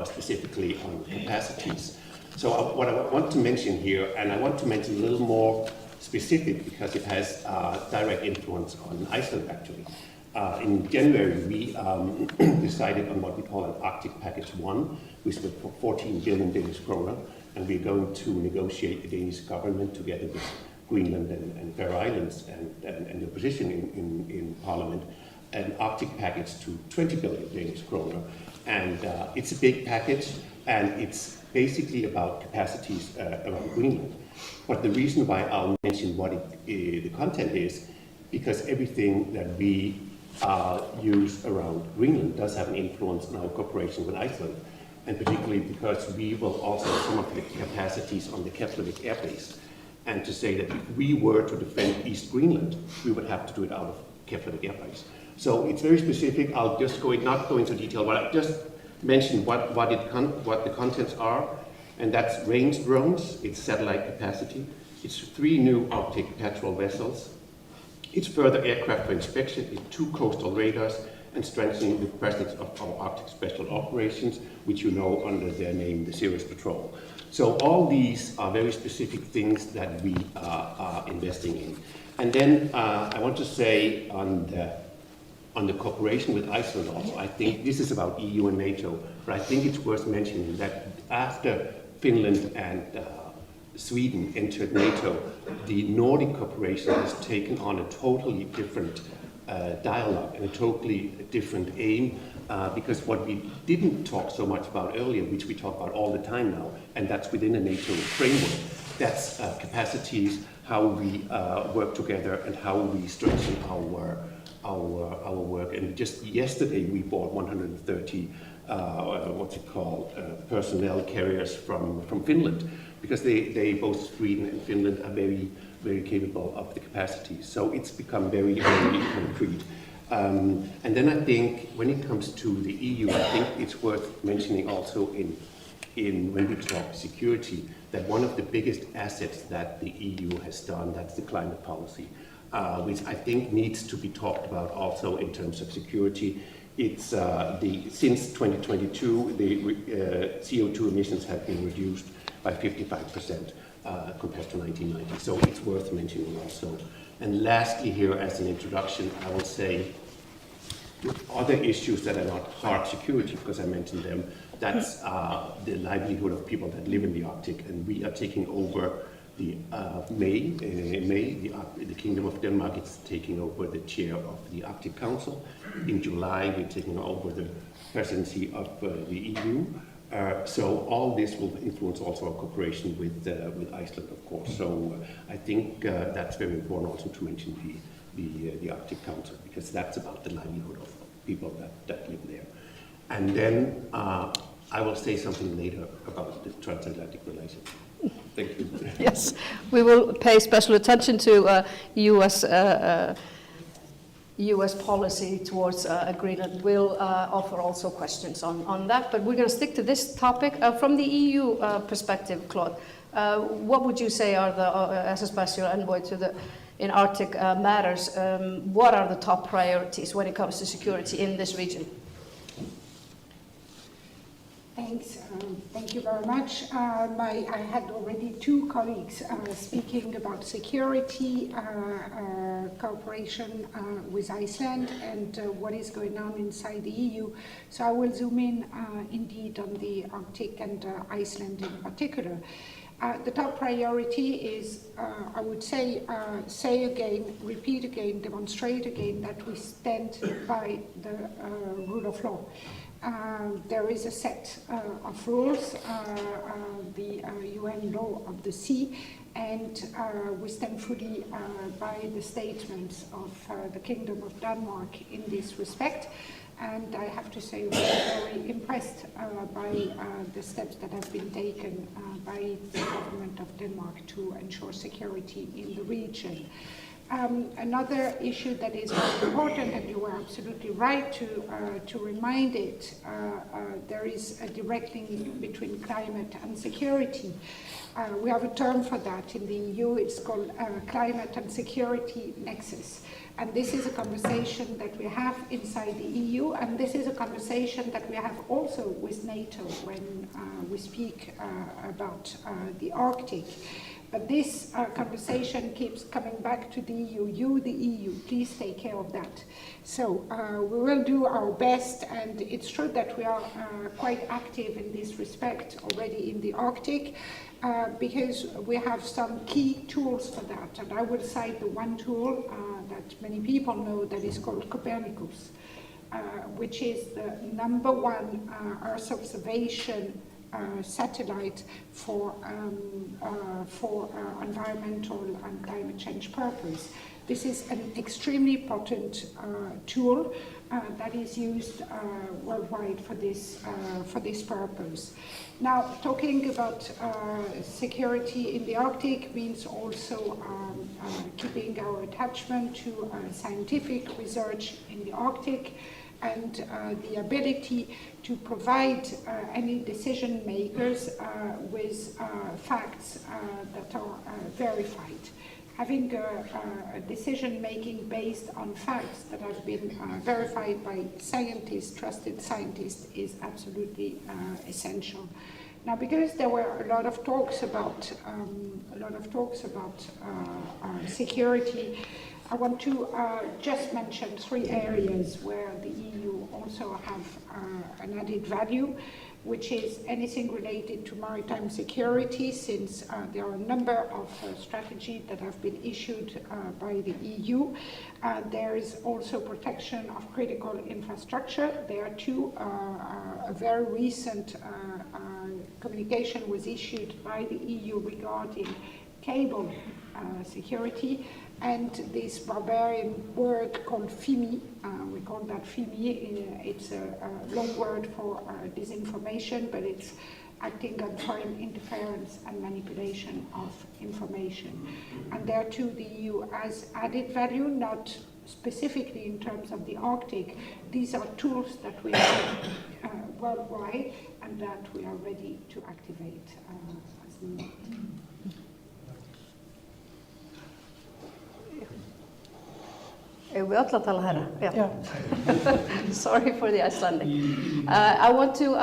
specifically on capacities. So what I want to mention here, and I want to mention a little more specific because it has direct influence on Iceland, actually. In January, we decided on what we call an Arctic Package 1, which was for 14 billion Danish kroner, and we're going to negotiate the Danish government together with Greenland and Faroe Islands and the opposition in Parliament, an Arctic package to 20 billion Danish kroner. And it's a big package, and it's basically about capacities around Greenland. But the reason why I'll mention what the content is, because everything that we use around Greenland does have an influence on our cooperation with Iceland, and particularly because we will also have some of the capacities on the Keflavik Air Base. And to say that if we were to defend East Greenland, we would have to do it out of Keflavik Air Base. So it's very specific. I'll just not go into detail, but I'll just mention what the contents are. And that's range drones, it's satellite capacity, it's 3 new Arctic patrol vessels, it's further aircraft for inspection, it's 2 coastal radars, and strengthening the presence of our Arctic Special Operations, which you know under their name, the Sirius Patrol. So all these are very specific things that we are investing in. And then I want to say on the cooperation with Iceland also, I think this is about EU and NATO, but I think it's worth mentioning that after Finland and Sweden entered NATO, the Nordic cooperation has taken on a totally different dialogue and a totally different aim, because what we didn't talk so much about earlier, which we talk about all the time now, and that's within a NATO framework, that's capacities, how we work together and how we strengthen our work. And just yesterday we bought 130 personnel carriers from Finland, because they both Sweden and Finland are very, very capable of the capacities. So it's become very, very concrete. And then I think when it comes to the EU, I think it's worth mentioning also when we talk security, that one of the biggest assets that the EU has done, that's the climate policy, which I think needs to be talked about also in terms of security. It's since 2022, the CO2 emissions have been reduced by 55% compared to 1990. So it's worth mentioning also. And lastly here, as an introduction, I will say other issues that are not hard security, because I mentioned them, that's the livelihood of people that live in the Arctic. And we are taking over the the Kingdom of Denmark is taking over the chair of the Arctic Council. In July, we're taking over the presidency of the EU. So all this will influence also our cooperation with Iceland, of course. So I think that's very important also to mention the Arctic Council, because that's about the livelihood of people that live there. And then I will say something later about the transatlantic relations. Thank you. Yes, we will pay special attention to U.S. policy towards Greenland. We'll offer also questions on that, but we're going to stick to this topic. From the EU perspective, Claude, what would you say are as a special envoy in Arctic matters, what are the top priorities when it comes to security in this region? Thanks. Thank you very much. I had already 2 colleagues speaking about security, cooperation with Iceland, and what is going on inside the EU. So I will zoom in indeed on the Arctic and Iceland in particular. The top priority is, I would say again, repeat again, demonstrate again that we stand by the rule of law. There is a set of rules, the UN law of the sea, and we stand fully by the statements of the Kingdom of Denmark in this respect. And I have to say we're very impressed by the steps that have been taken by the government of Denmark to ensure security in the region. Another issue that is very important, and you were absolutely right to remind it, there is a direct link between climate and security. We have a term for that in the EU. It's called climate and security nexus. And this is a conversation that we have inside the EU, and this is a conversation that we have also with NATO when we speak about the Arctic. But this conversation keeps coming back to the EU. You, the EU, please take care of that. So we will do our best, and it's true that we are quite active in this respect already in the Arctic, because we have some key tools for that. And I will cite the one tool that many people know that is called Copernicus, which is the #1 Earth observation satellite for environmental and climate change purpose. This is an extremely potent tool that is used worldwide for this purpose. Now, talking about security in the Arctic means also keeping our attachment to scientific research in the Arctic, and the ability to provide any decision makers with facts that are verified. Having a decision making based on facts that have been verified by scientists, trusted scientists, is absolutely essential. Now, because there were a lot of talks about security, I want to just mention 3 areas where the EU also have an added value, which is anything related to maritime security, since there are a number of strategies that have been issued by the EU. There is also protection of critical infrastructure. There too, a very recent communication was issued by the EU regarding cable security, and this barbarian word called FIMI, we call that FIMI, it's a long word for disinformation, but it's acting on foreign interference and manipulation of information. And there too the EU has added value, not specifically in terms of the Arctic. These are tools that we have worldwide and that we are ready to activate as needed. We öll að tala herra. Yeah. Sorry for the Icelandic. I want to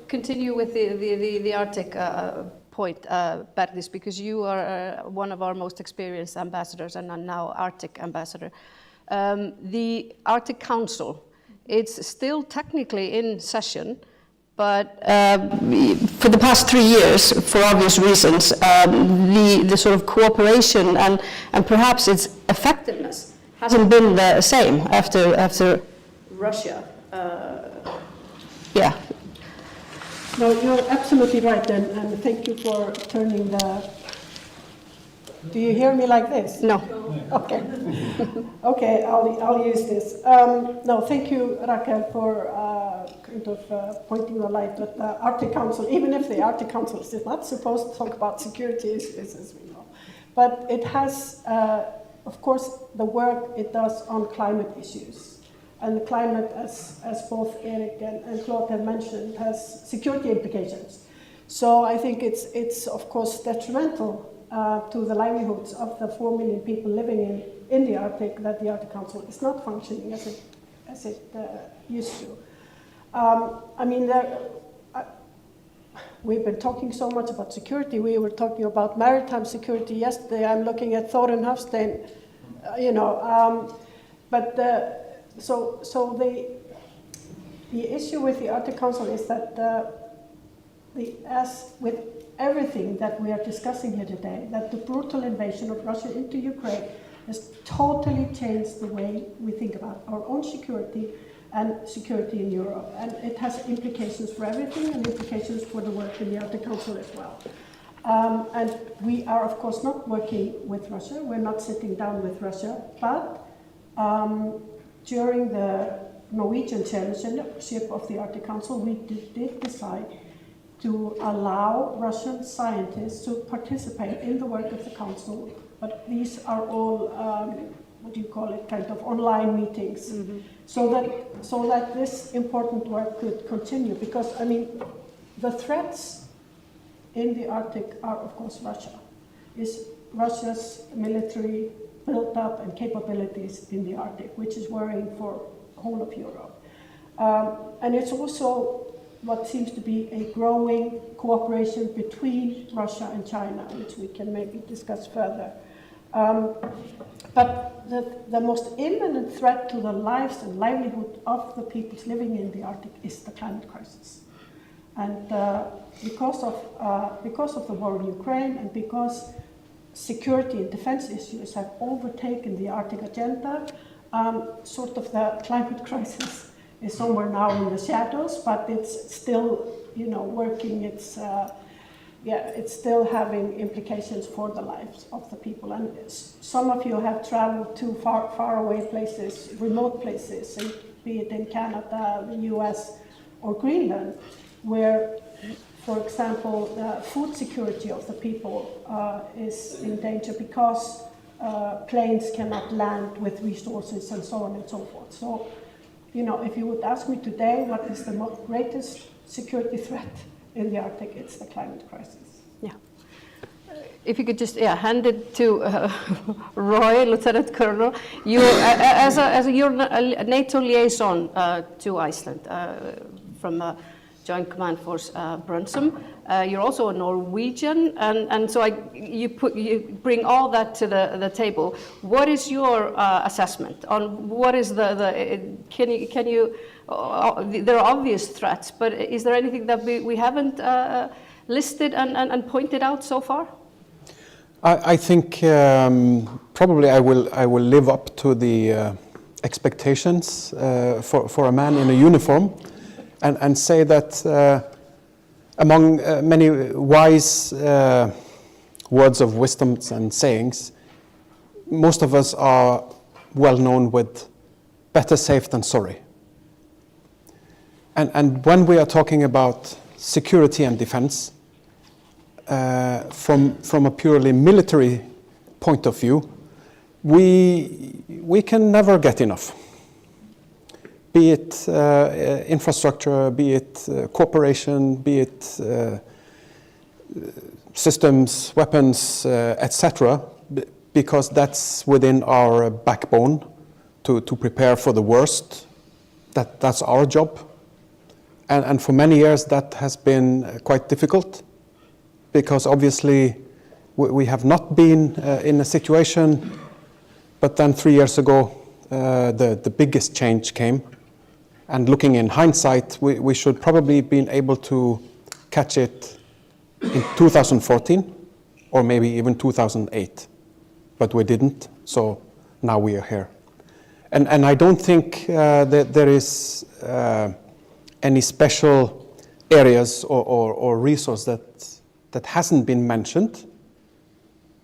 continue with the Arctic point, Bergdís, because you are one of our most experienced ambassadors and are now Arctic ambassador. The Arctic Council, it's still technically in session, but for the past 3 years, for obvious reasons, the sort of cooperation and perhaps its effectiveness hasn't been the same after Russia. Yeah. No, you're absolutely right, and thank you for turning the. Do you hear me like this? No. Okay. Okay, I'll use this. No, thank you, Raquel, for kind of pointing the light that the Arctic Council, even if the Arctic Council is not supposed to talk about security issues, as we know, but it has. Of course, the work it does on climate issues. And the climate, as both Erik and Claude have mentioned, has security implications. So I think it's of course detrimental to the livelihoods of the 4 million people living in the Arctic that the Arctic Council is not functioning as it used to. I mean, we've been talking so much about security. We were talking about maritime security yesterday. I'm looking at Thorin Hafstein, so the issue with the Arctic Council is that as with everything that we are discussing here today, that the brutal invasion of Russia into Ukraine has totally changed the way we think about our own security and security in Europe. And it has implications for everything and implications for the work in the Arctic Council as well. And we are, of course, not working with Russia. We're not sitting down with Russia. But during the Norwegian chairmanship of the Arctic Council, we did decide to allow Russian scientists to participate in the work of the Council. But these are all, what do you call it, kind of online meetings. Mm-hmm. So that this important work could continue. Because, I mean, the threats in the Arctic are, of course, Russia. Is Russia's military built-up and capabilities in the Arctic, which is worrying for the whole of Europe. And it's also what seems to be a growing cooperation between Russia and China, which we can maybe discuss further. But the most imminent threat to the lives and livelihood of the peoples living in the Arctic is the climate crisis. And because of the war in Ukraine and because security and defense issues have overtaken the Arctic agenda, sort of the climate crisis is somewhere now in the shadows, but it's still, working. It's still having implications for the lives of the people. And some of you have traveled to far away places, remote places, be it in Canada, the US, or Greenland, where, for example, the food security of the people is in danger because planes cannot land with resources and so on and so forth. So, if you would ask me today what is the greatest security threat in the Arctic, it's the climate crisis. Yeah. If you could just hand it to Roy, Lieutenant Colonel. You, you're a NATO liaison to Iceland from Joint Command Force Brunssum. You're also a Norwegian, and so you bring all that to the table. What is your assessment on what is can you there are obvious threats, but is there anything that we haven't listed and pointed out so far? I think probably I will live up to the expectations for a man in a uniform, and say that among many wise words of wisdom and sayings, most of us are well known with better safe than sorry. And when we are talking about security and defense, from a purely military point of view, we can never get enough. Be it infrastructure, be it cooperation, be it systems, weapons, etc., because that's within our backbone to prepare for the worst. That's our job. And for many years that has been quite difficult, because obviously we have not been in a situation, but then 3 years ago the biggest change came. And looking in hindsight, we should probably been able to catch it in 2014 or maybe even 2008, but we didn't, so now we are here. And I don't think that there is any special areas or resource that hasn't been mentioned,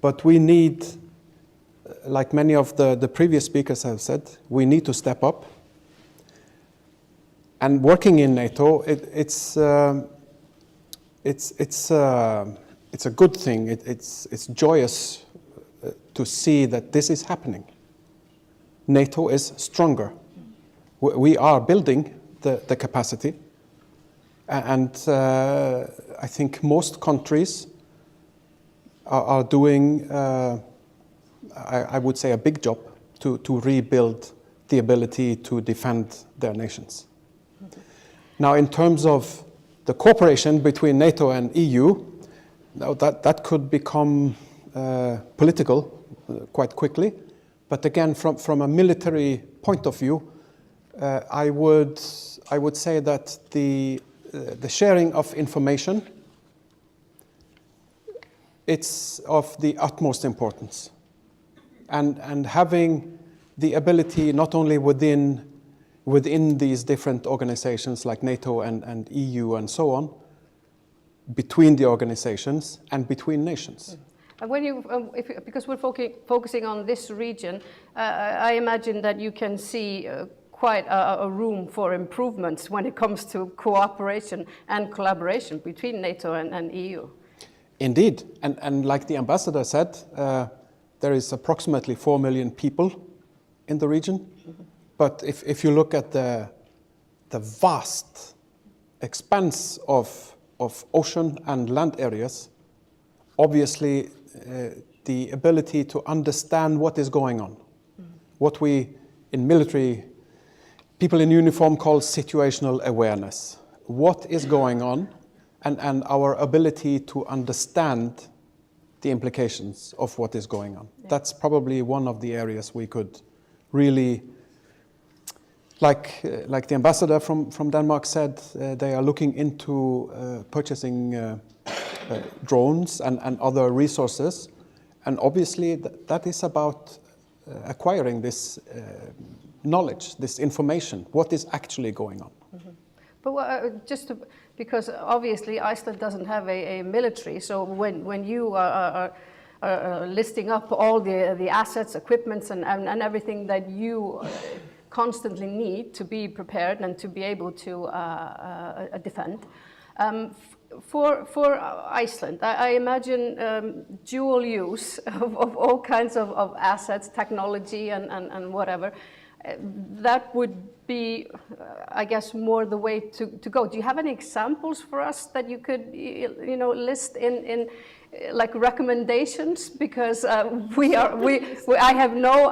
but we need, like many of the previous speakers have said, we need to step up. And working in NATO, it's a good thing. It's joyous to see that this is happening. NATO is stronger. We are building the capacity, and I think most countries are doing, I would say, a big job to rebuild the ability to defend their nations. Now, in terms of the cooperation between NATO and EU, now that could become political quite quickly. But again, from a military point of view, I would say that the sharing of information, it's of the utmost importance, and having the ability not only within these different organizations like NATO and EU and so on, between the organizations and between nations. And when you, because we're focusing on this region, I imagine that you can see quite a room for improvements when it comes to cooperation and collaboration between NATO and EU. Indeed, and like the ambassador said, there is approximately 4 million people in the region. Mm-hmm. But if you look at the vast expanse of ocean and land areas, obviously the ability to understand what is going on, what we in military, people in uniform call situational awareness, what is going on and our ability to understand the implications of what is going on. Yeah. That's probably one of the areas we could really, like the ambassador from Denmark said, they are looking into purchasing drones and other resources. And obviously that is about acquiring this knowledge, this information, what is actually going on. Mm-hmm. But because obviously Iceland doesn't have a military, so when you are listing up all the assets, equipments, and everything that you constantly need to be prepared and to be able to defend, for Iceland, I imagine dual use of all kinds of assets, technology, and whatever. That would be, I guess, more the way to go. Do you have any examples for us that you could, list in like recommendations? Because I have no.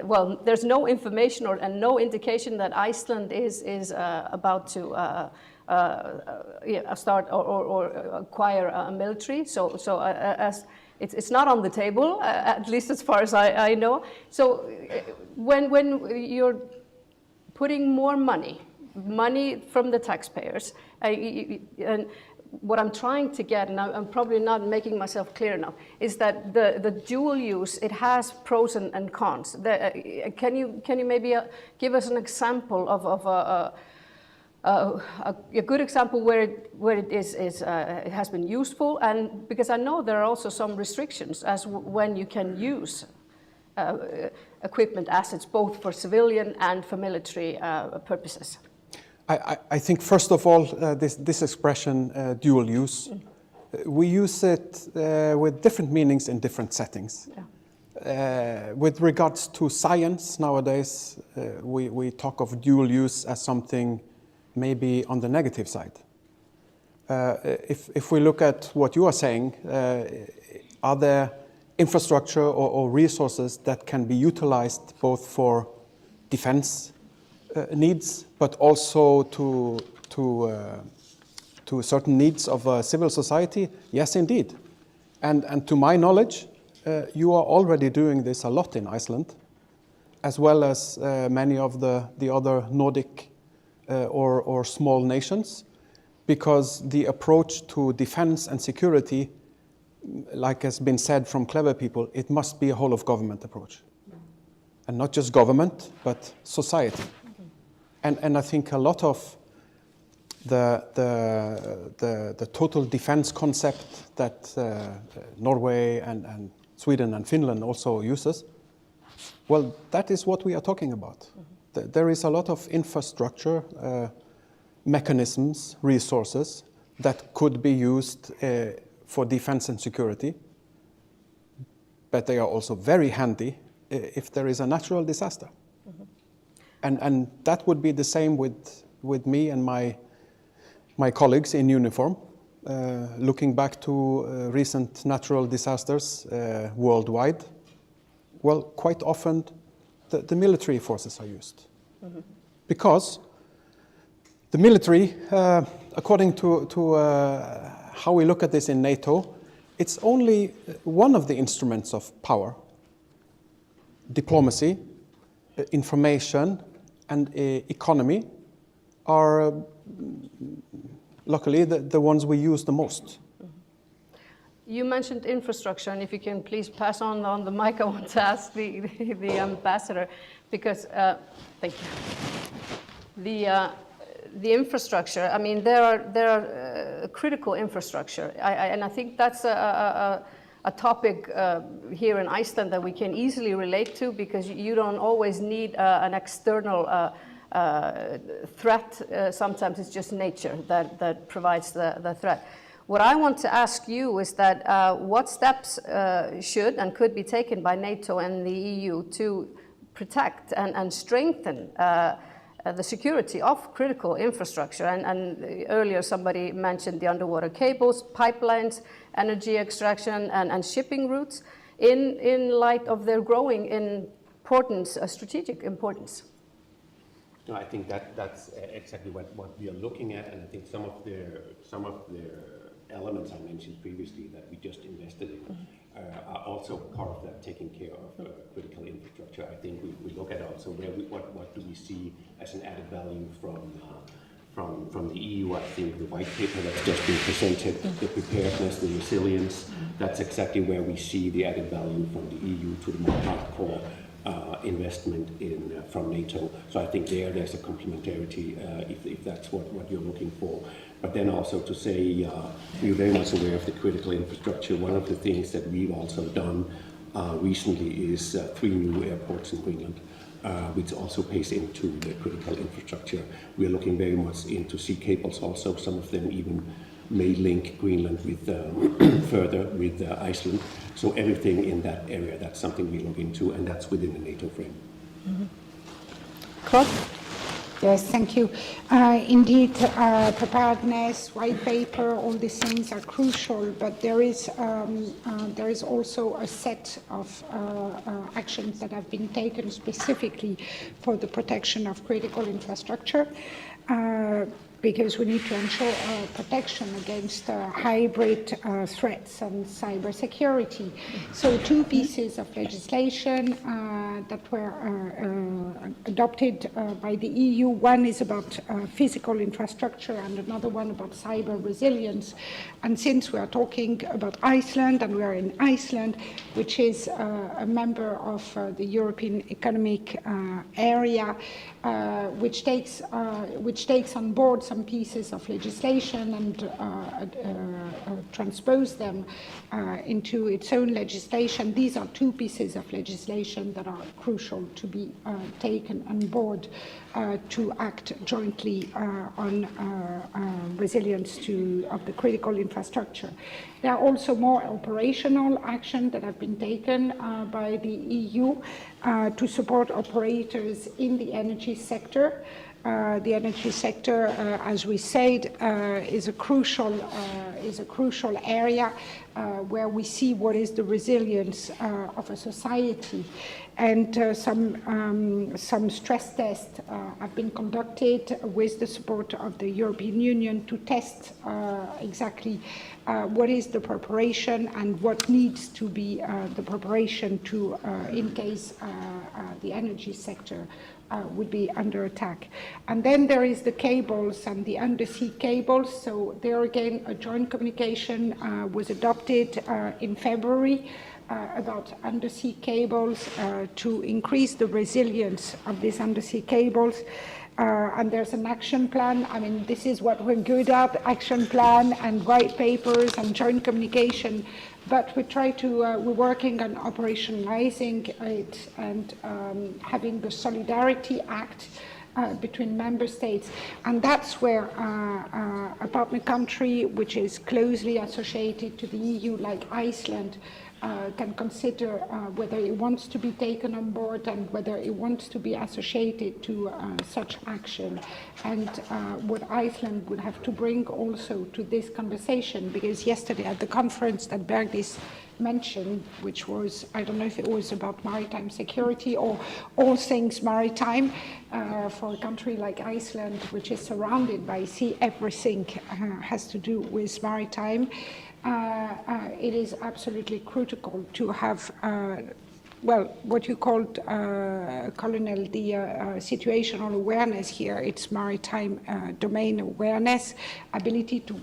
Well, there's no information and no indication that Iceland is about to start or acquire a military. So as it's not on the table, at least as far as I know. So when you're putting more money from the taxpayers, and what I'm trying to get, and I'm probably not making myself clear enough, is that the dual use, it has pros and cons. Can you maybe give us an example of a good example where it has been useful, and because I know there are also some restrictions as when you can use equipment assets both for civilian and for military purposes. I think first of all this expression dual use, we use it with different meanings in different settings. Yeah. With regards to science nowadays, we talk of dual use as something maybe on the negative side. If we look at what you are saying, are there infrastructure or resources that can be utilized both for defense needs, but also to certain needs of civil society? Yes, indeed. And to my knowledge, you are already doing this a lot in Iceland, as well as many of the other Nordic or small nations, because the approach to defense and security, like has been said from clever people, it must be a whole of government approach. And not just government, but society. And I think a lot of the total defense concept that Norway and Sweden and Finland also uses, well, that is what we are talking about. There is a lot of infrastructure, mechanisms, resources that could be used for defense and security, but they are also very handy if there is a natural disaster. Mm-hmm. And that would be the same with me and my colleagues in uniform, looking back to recent natural disasters worldwide. Well, quite often the military forces are used. Mm-hmm. Because the military, according to how we look at this in NATO, it's only one of the instruments of power. Diplomacy, information, and economy are luckily the ones we use the most. You mentioned infrastructure, and if you can please pass on the mic, I want to ask the ambassador, because thank you. The infrastructure. I mean, there are critical infrastructure, and I think that's a topic here in Iceland that we can easily relate to, because you don't always need an external threat. Sometimes it's just nature that provides the threat. What I want to ask you is that what steps should and could be taken by NATO and the EU to protect and strengthen the security of critical infrastructure? And earlier somebody mentioned the underwater cables, pipelines, energy extraction, and shipping routes in light of their growing importance, strategic importance. No, I think that's exactly what we are looking at, and I think some of the elements I mentioned previously that we just invested in are also part of that, taking care of critical infrastructure. I think we look at also what do we see as an added value from the EU. I think the white paper that's just been presented, the preparedness, the resilience, that's exactly where we see the added value from the EU to the more hardcore investment in from NATO. So I think there's a complementarity if that's what you're looking for. But then also to say we're very much aware of the critical infrastructure. One of the things that we've also done recently is 3 new airports in Greenland, which also pays into the critical infrastructure. We're looking very much into sea cables also. Some of them even may link Greenland with further with Iceland. So everything in that area, that's something we look into, and that's within the NATO frame. Claude? Yes, thank you. Indeed, preparedness, white paper, all these things are crucial, but there is also a set of actions that have been taken specifically for the protection of critical infrastructure. Because we need to ensure protection against hybrid threats and cybersecurity. So 2 pieces of legislation that were adopted by the EU. One is about physical infrastructure and another one about cyber resilience. And since we are talking about Iceland, and we are in Iceland, which is a member of the European Economic Area, which takes on board some pieces of legislation and transpose them into its own legislation. These are 2 pieces of legislation that are crucial to be taken on board to act jointly on resilience of the critical infrastructure. There are also more operational actions that have been taken by the EU to support operators in the energy sector. The energy sector, as we said, is a crucial area where we see what is the resilience of a society. And some stress tests have been conducted with the support of the European Union to test exactly what is the preparation and what needs to be the preparation to, in case the energy sector would be under attack. And then there is the cables and the undersea cables. So there again, a joint communication was adopted in February about undersea cables to increase the resilience of these undersea cables. And there's an action plan. I mean, this is what we're good at, action plan and white papers and joint communication. But we're working on operationalizing it and having the Solidarity Act between member states. And that's where a partner country which is closely associated to the EU, like Iceland, can consider whether it wants to be taken on board and whether it wants to be associated to such action, and what Iceland would have to bring also to this conversation, because yesterday at the conference that Bergdís mentioned, which was, I don't know if it was about maritime security or all things maritime, for a country like Iceland, which is surrounded by sea, everything has to do with maritime. It is absolutely critical to have, what you called, Colonel, the situational awareness here. It's maritime domain awareness, ability to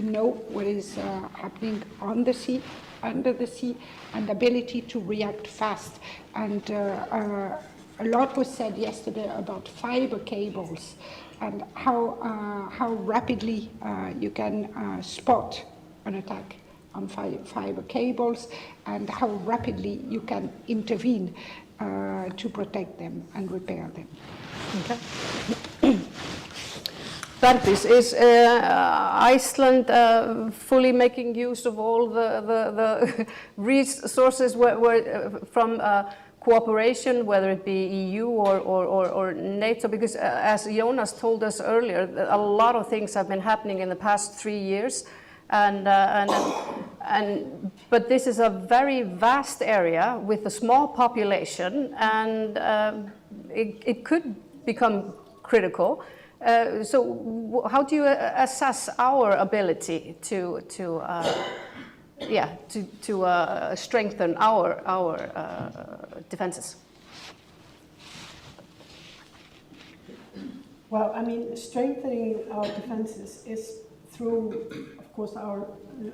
know what is happening on the sea, under the sea, and ability to react fast. And a lot was said yesterday about fiber cables and how rapidly you can spot an attack on fiber cables and how rapidly you can intervene to protect them and repair them. Okay. Varðberg, is Iceland fully making use of all the resources from cooperation, whether it be EU or NATO? Because as Jonas told us earlier, a lot of things have been happening in the past 3 years, and But this is a very vast area with a small population, and it could become critical. So how do you assess our ability to strengthen our defenses? Well, I mean, strengthening our defenses is through, of course, our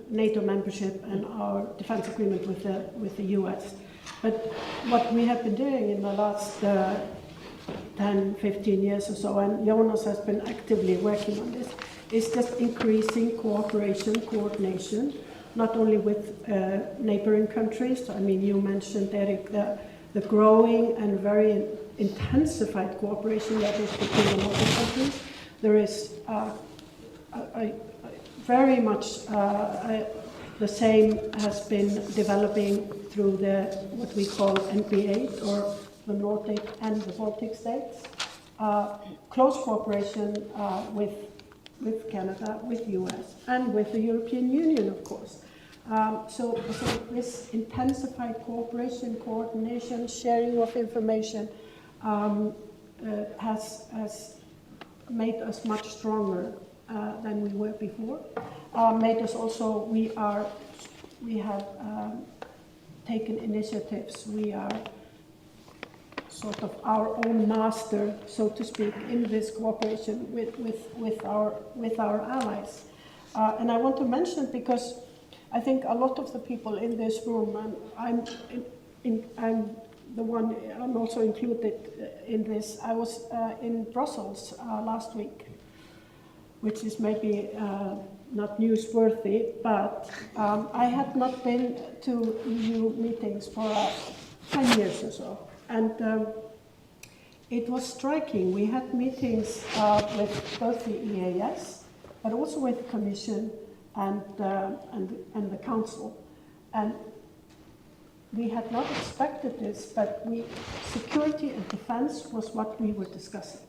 NATO membership and our defense agreement with the US. But what we have been doing in the last 10, 15 years or so, and Jonas has been actively working on this, is just increasing cooperation, coordination, not only with neighboring countries. I mean, you mentioned, Eric, the growing and very intensified cooperation that is between the NATO countries. There is very much the same has been developing through what we call NP8, or the Nordic and the Baltic states. Close cooperation with Canada, with US, and with the European Union, of course. So this intensified cooperation, coordination, sharing of information has made us much stronger than we were before. Made us also, we have taken initiatives. We are sort of our own master, so to speak, in this cooperation with our allies. And I want to mention, because I think a lot of the people in this room, and I'm the one, I'm also included in this. I was in Brussels last week, which is maybe not newsworthy, but I had not been to EU meetings for 10 years or so. And it was striking. We had meetings with both the EAS, but also with the Commission and the Council. And we had not expected this, but security and defense was what we were discussing.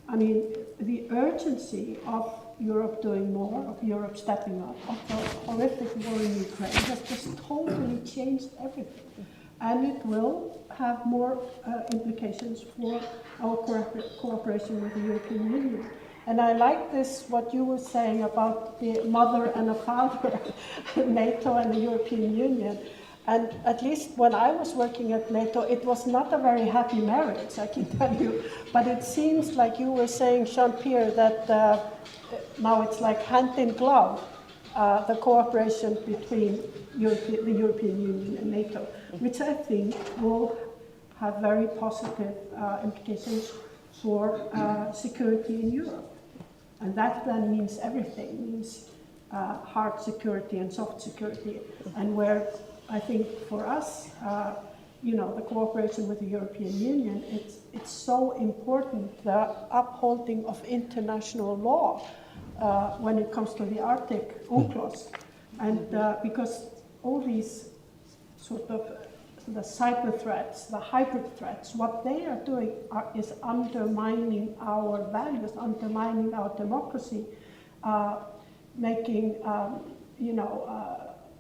I mean, the urgency of Europe doing more, of Europe stepping up, of the horrific war in Ukraine has just totally changed everything. And it will have more implications for our cooperation with the European Union. And I like this, what you were saying about the mother and a father, NATO and the European Union. And at least when I was working at NATO, it was not a very happy marriage, I can tell you. But it seems like you were saying, Jean-Pierre, that now it's like hand in glove, the cooperation between the European Union and NATO, which I think will have very positive implications for security in Europe. And that then means everything, means hard security and soft security, and where I think for us, the cooperation with the European Union, it's so important, the upholding of international law when it comes to the Arctic UNCLOS. And because all these sort of the cyber threats, the hybrid threats, what they are doing is undermining our values, undermining our democracy, making,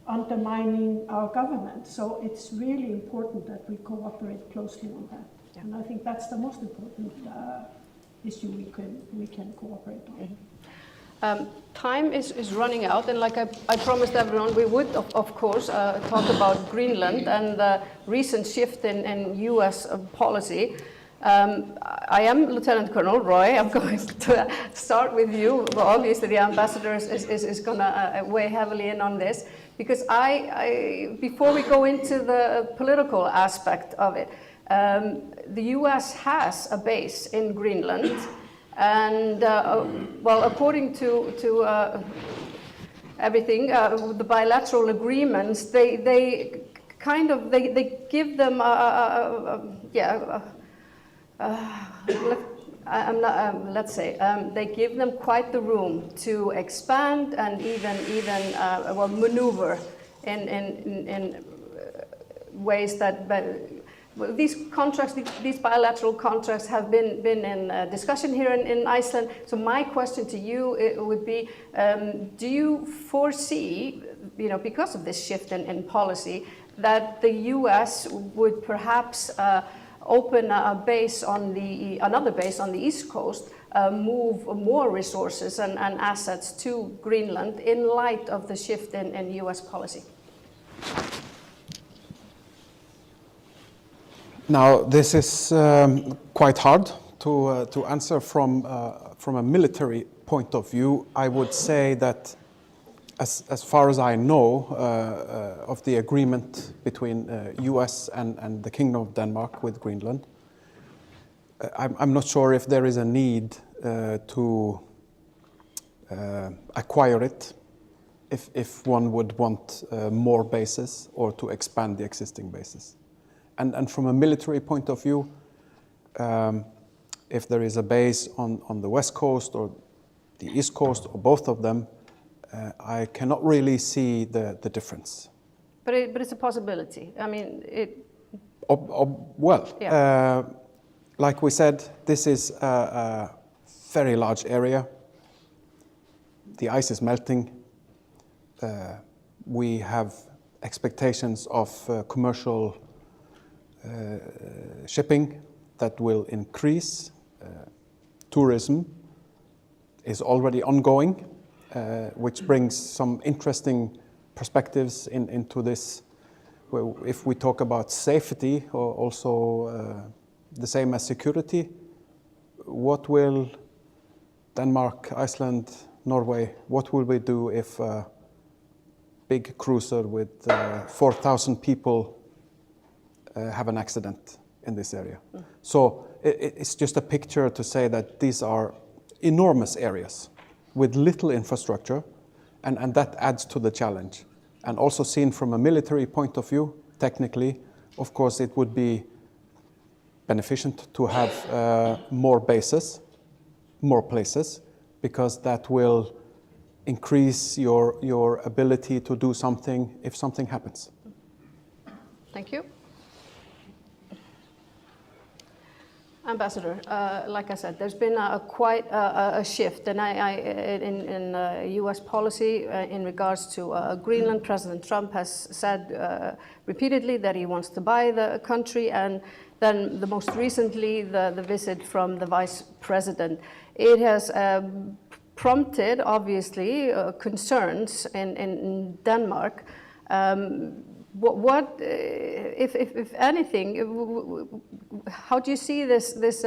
undermining our government. So it's really important that we cooperate closely on that. Yeah. And I think that's the most important issue we can cooperate on. Time is running out, and like I promised everyone, we would, of course, talk about Greenland and the recent shift in US policy. I am Lieutenant Colonel Roy. I'm going to start with you. Well, obviously, the ambassador is going to weigh heavily in on this, because before we go into the political aspect of it, the US has a base in Greenland. And well, according to everything, the bilateral agreements, they give them they give them quite the room to expand and even maneuver in ways that. Well, these contracts, these bilateral contracts have been in discussion here in Iceland. So my question to you would be, do you foresee because of this shift in policy, that the U.S. would perhaps open another base on the East Coast, move more resources and assets to Greenland in light of the shift in U.S. policy? Now, this is quite hard to answer from a military point of view. I would say that, as far as I know of the agreement between U.S. and the Kingdom of Denmark with Greenland, I'm not sure if there is a need to acquire it if one would want more bases or to expand the existing bases. And from a military point of view, if there is a base on the West Coast or the East Coast or both of them, I cannot really see the difference. But it's a possibility. I mean, like we said, this is a very large area. The ice is melting. We have expectations of commercial shipping that will increase. Tourism is already ongoing, which brings some interesting perspectives into this. If we talk about safety, or also the same as security, what will Denmark, Iceland, Norway, what will we do if a big cruiser with 4,000 people have an accident in this area? So it's just a picture to say that these are enormous areas with little infrastructure, and that adds to the challenge. And also seen from a military point of view, technically, of course, it would be beneficent to have more bases, more places, because that will increase your ability to do something if something happens. Thank you. Ambassador, like I said, there's been quite a shift in U.S. policy in regards to Greenland. President Trump has said repeatedly that he wants to buy the country, and then most recently the visit from the Vice President. It has prompted, obviously, concerns in Denmark. What, if anything, how do you see this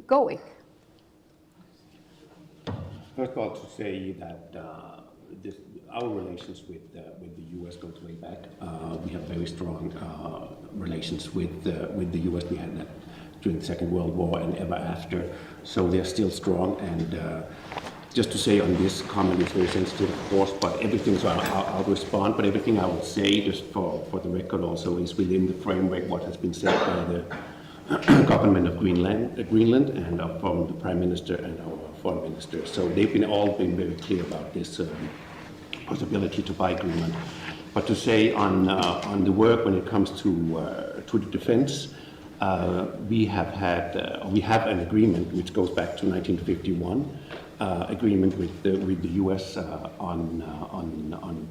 going? First of all, to say that our relations with the U.S. goes way back. We have very strong relations with the U.S. We had that during the Second World War and ever after, so they're still strong. And just to say on this comment, it's very sensitive, of course, but everything, so I'll respond, but everything I would say, just for the record also, is within the framework what has been said by the government of Greenland and from the Prime Minister and our Foreign Minister. So they've all been very clear about this possibility to buy Greenland. But to say on the work when it comes to the defense, we have an agreement which goes back to 1951. Agreement with the U.S. on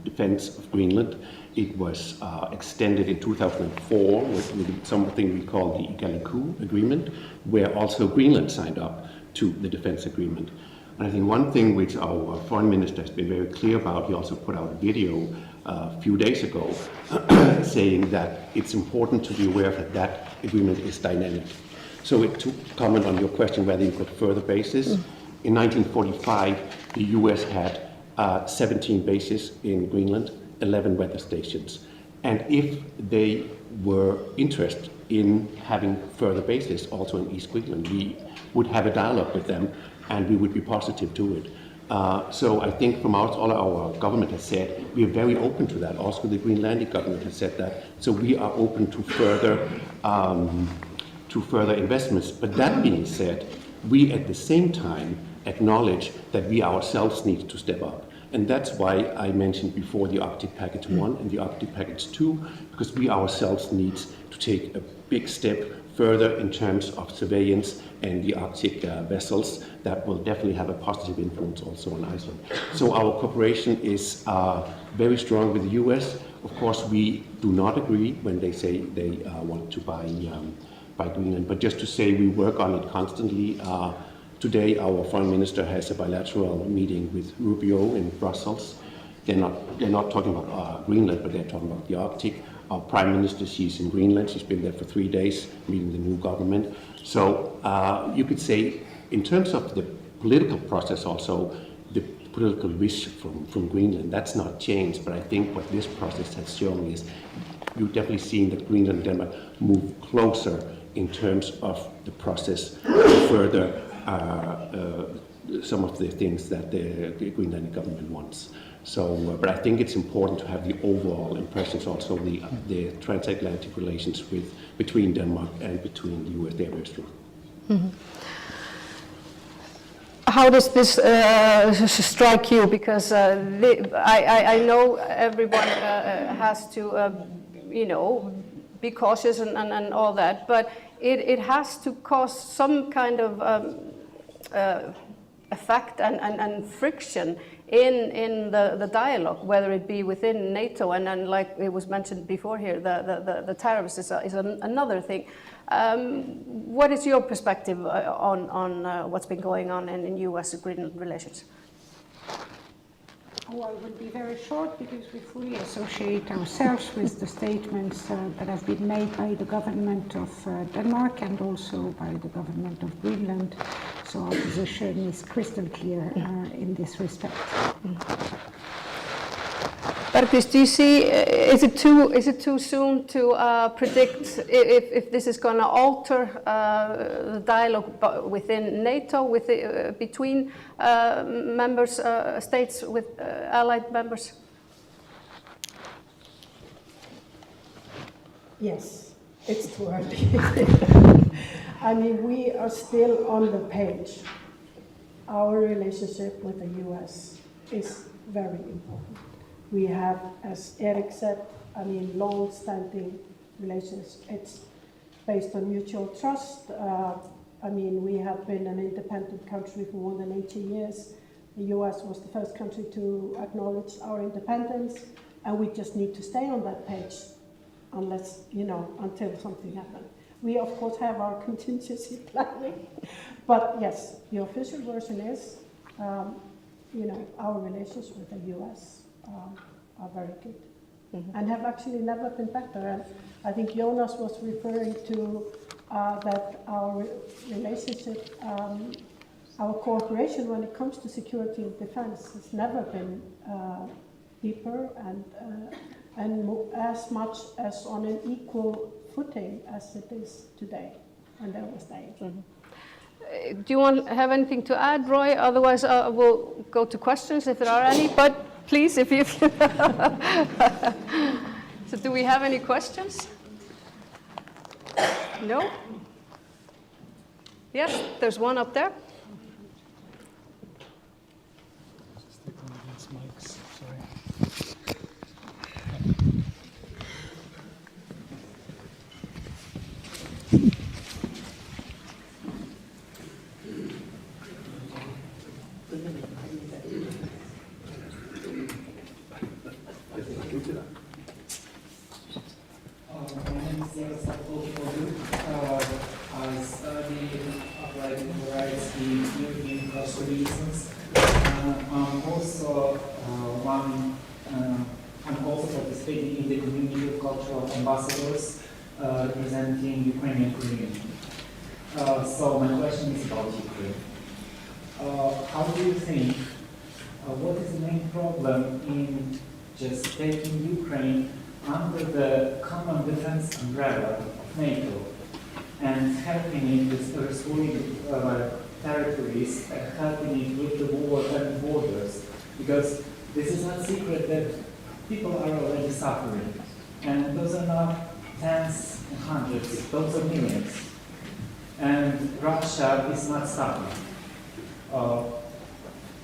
defense of Greenland. It was extended in 2004 with something we call the Gætu agreement, where also Greenland signed up to the defense agreement. And I think one thing which our foreign minister has been very clear about, he also put out a video a few days ago saying that it's important to be aware that that agreement is dynamic. So to comment on your question whether you got further bases, in 1945, the U.S. had 17 bases in Greenland, 11 weather stations. And if they were interested in having further bases also in East Greenland, we would have a dialogue with them and we would be positive to it. So I think from all our government has said, we are very open to that. Also the Greenlandic government has said that. So we are open to further investments. But that being said, we at the same time acknowledge that we ourselves need to step up. And that's why I mentioned before the Arctic Package 1 and the Arctic Package 2, because we ourselves need to take a big step further in terms of surveillance and the Arctic vessels. That will definitely have a positive influence also on Iceland. So our cooperation is very strong with the US. Of course, we do not agree when they say they want to buy Greenland, but just to say we work on it constantly. Today, our foreign minister has a bilateral meeting with Rubio in Brussels. They're not talking about Greenland, but they're talking about the Arctic. Our prime minister, she's in Greenland. She's been there for 3 days, meeting the new government. So you could say, in terms of the political process also, the political wish from Greenland, that's not changed. But I think what this process has shown is you've definitely seen that Greenland and Denmark move closer in terms of the process further some of the things that the Greenland government wants. So, but I think it's important to have the overall impressions, also the transatlantic relations between Denmark and between the US. They're very strong. Mm-hmm. How does this strike you? Because I know everyone has to, be cautious and all that, but it has to cause some kind of effect and friction in the dialogue, whether it be within NATO and like it was mentioned before here, the tariffs is another thing. What is your perspective on what's been going on in US-Greenland relations? Oh, I will be very short because we fully associate ourselves with the statements that have been made by the government of Denmark and also by the government of Greenland. So our position is crystal clear in this respect. Bergqvist, do you see? Is it too soon to predict if this is going to alter the dialogue within NATO, between members, states with allied members? Yes, it's too early. I mean, we are still on the page. Our relationship with the US is very important. We have, as Eric said, long-standing relations. It's based on mutual trust. We have been an independent country for more than 80 years. The US was the first country to acknowledge our independence, and we just need to stay on that page unless, until something happens. We, of course, have our contingency planning, but yes, the official version is, our relations with the US are very good, and have actually never been better. And I think Jonas was referring to that our relationship, our cooperation when it comes to security and defense has never been deeper and as much as on an equal footing as it is today, and that was staying. Do you have anything to add, Roy? Otherwise, we'll go to questions if there are any. But please, if you. So, do we have any questions? No? Yes, there's one up there. I study applied human rights in European cultural reasons. I'm also participating in the community of cultural ambassadors representing Ukrainian community. So my question is about Ukraine. How do you think, what is the main problem in just taking Ukraine under the common defense umbrella of NATO and helping it with restoring territories and helping it with the war and borders? Because this is not secret that people are already suffering, and those are not tens and hundreds, those are millions. And Russia is not stopping.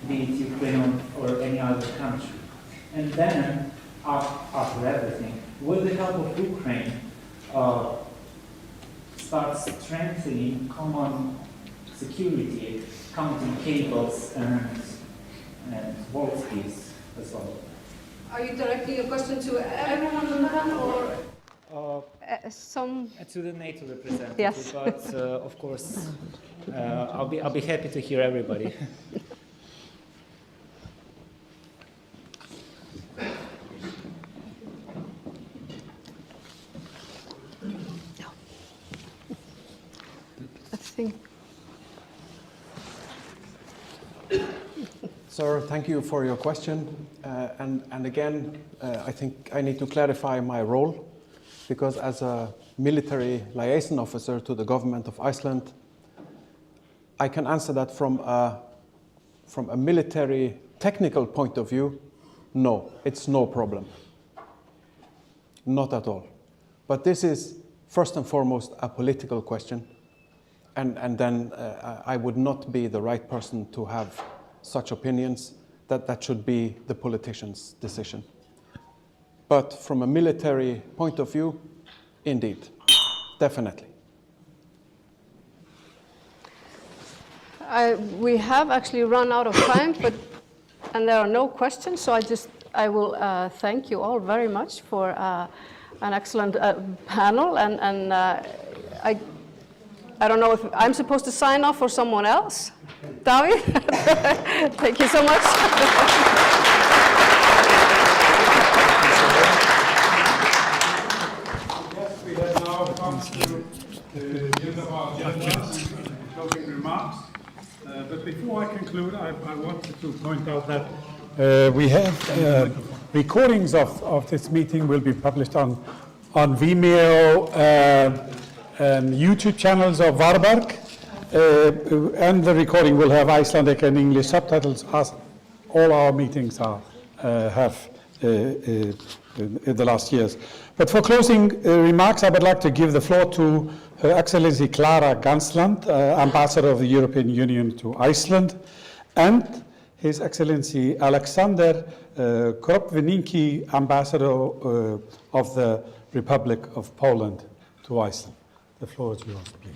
be it Ukraine or any other country. And then, after everything, with the help of Ukraine, start strengthening common security, counting cables and vault keys as well. Are you directing a question to everyone on the panel, or some? To the NATO representative, yes. But of course, I'll be happy to hear everybody. I think. Sir, thank you for your question. And again, I think I need to clarify my role, because as a military liaison officer to the government of Iceland, I can answer that from a military technical point of view. No, it's no problem. Not at all. But this is first and foremost a political question. And then I would not be the right person to have such opinions. That should be the politician's decision. But from a military point of view, indeed, definitely. We have actually run out of time, and there are no questions, so I will thank you all very much for an excellent panel, and I don't know if I'm supposed to sign off or someone else. Davíð, thank you so much. Yes, we have now come to the end of our agenda, closing remarks. But before I conclude, I wanted to point out that we have recordings of this meeting will be published on Vimeo and YouTube channels of Varðberg, and the recording will have Icelandic and English subtitles, as all our meetings have in the last years. But for closing remarks, I would like to give the floor to Her Excellency Klara Gansland, Ambassador of the European Union to Iceland, and His Excellency Alexander Kropvinicki, Ambassador of the Republic of Poland to Iceland. The floor is yours, please.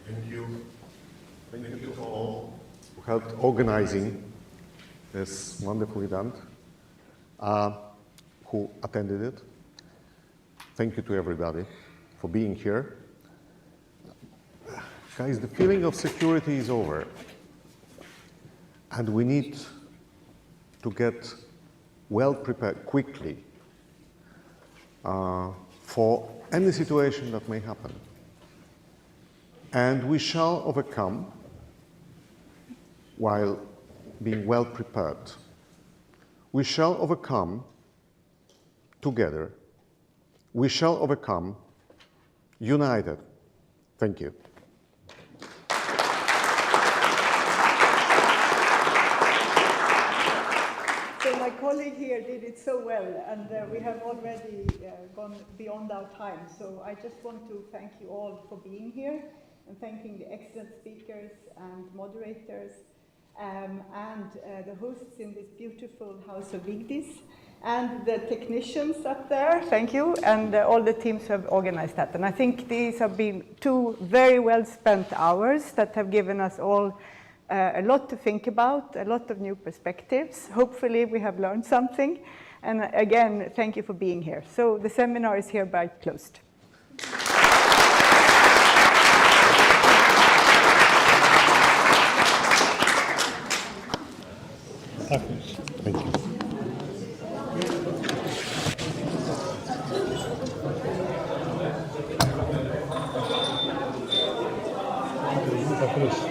Thank you. Thank you to all who helped organizing this wonderful event, who attended it. Thank you to everybody for being here. Guys, the feeling of security is over, and we need to get well prepared quickly for any situation that may happen. And we shall overcome while being well prepared. We shall overcome together. We shall overcome united. Thank you. So my colleague here did it so well, and we have already gone beyond our time. So I just want to thank you all for being here, and thanking the excellent speakers and moderators, and the hosts in this beautiful house of Vigdis, and the technicians up there, thank you, and all the teams who have organized that. And I think these have been 2 very well spent hours that have given us all a lot to think about, a lot of new perspectives. Hopefully we have learned something. And again, thank you for being here. So the seminar is hereby closed. Thank you. Gracias.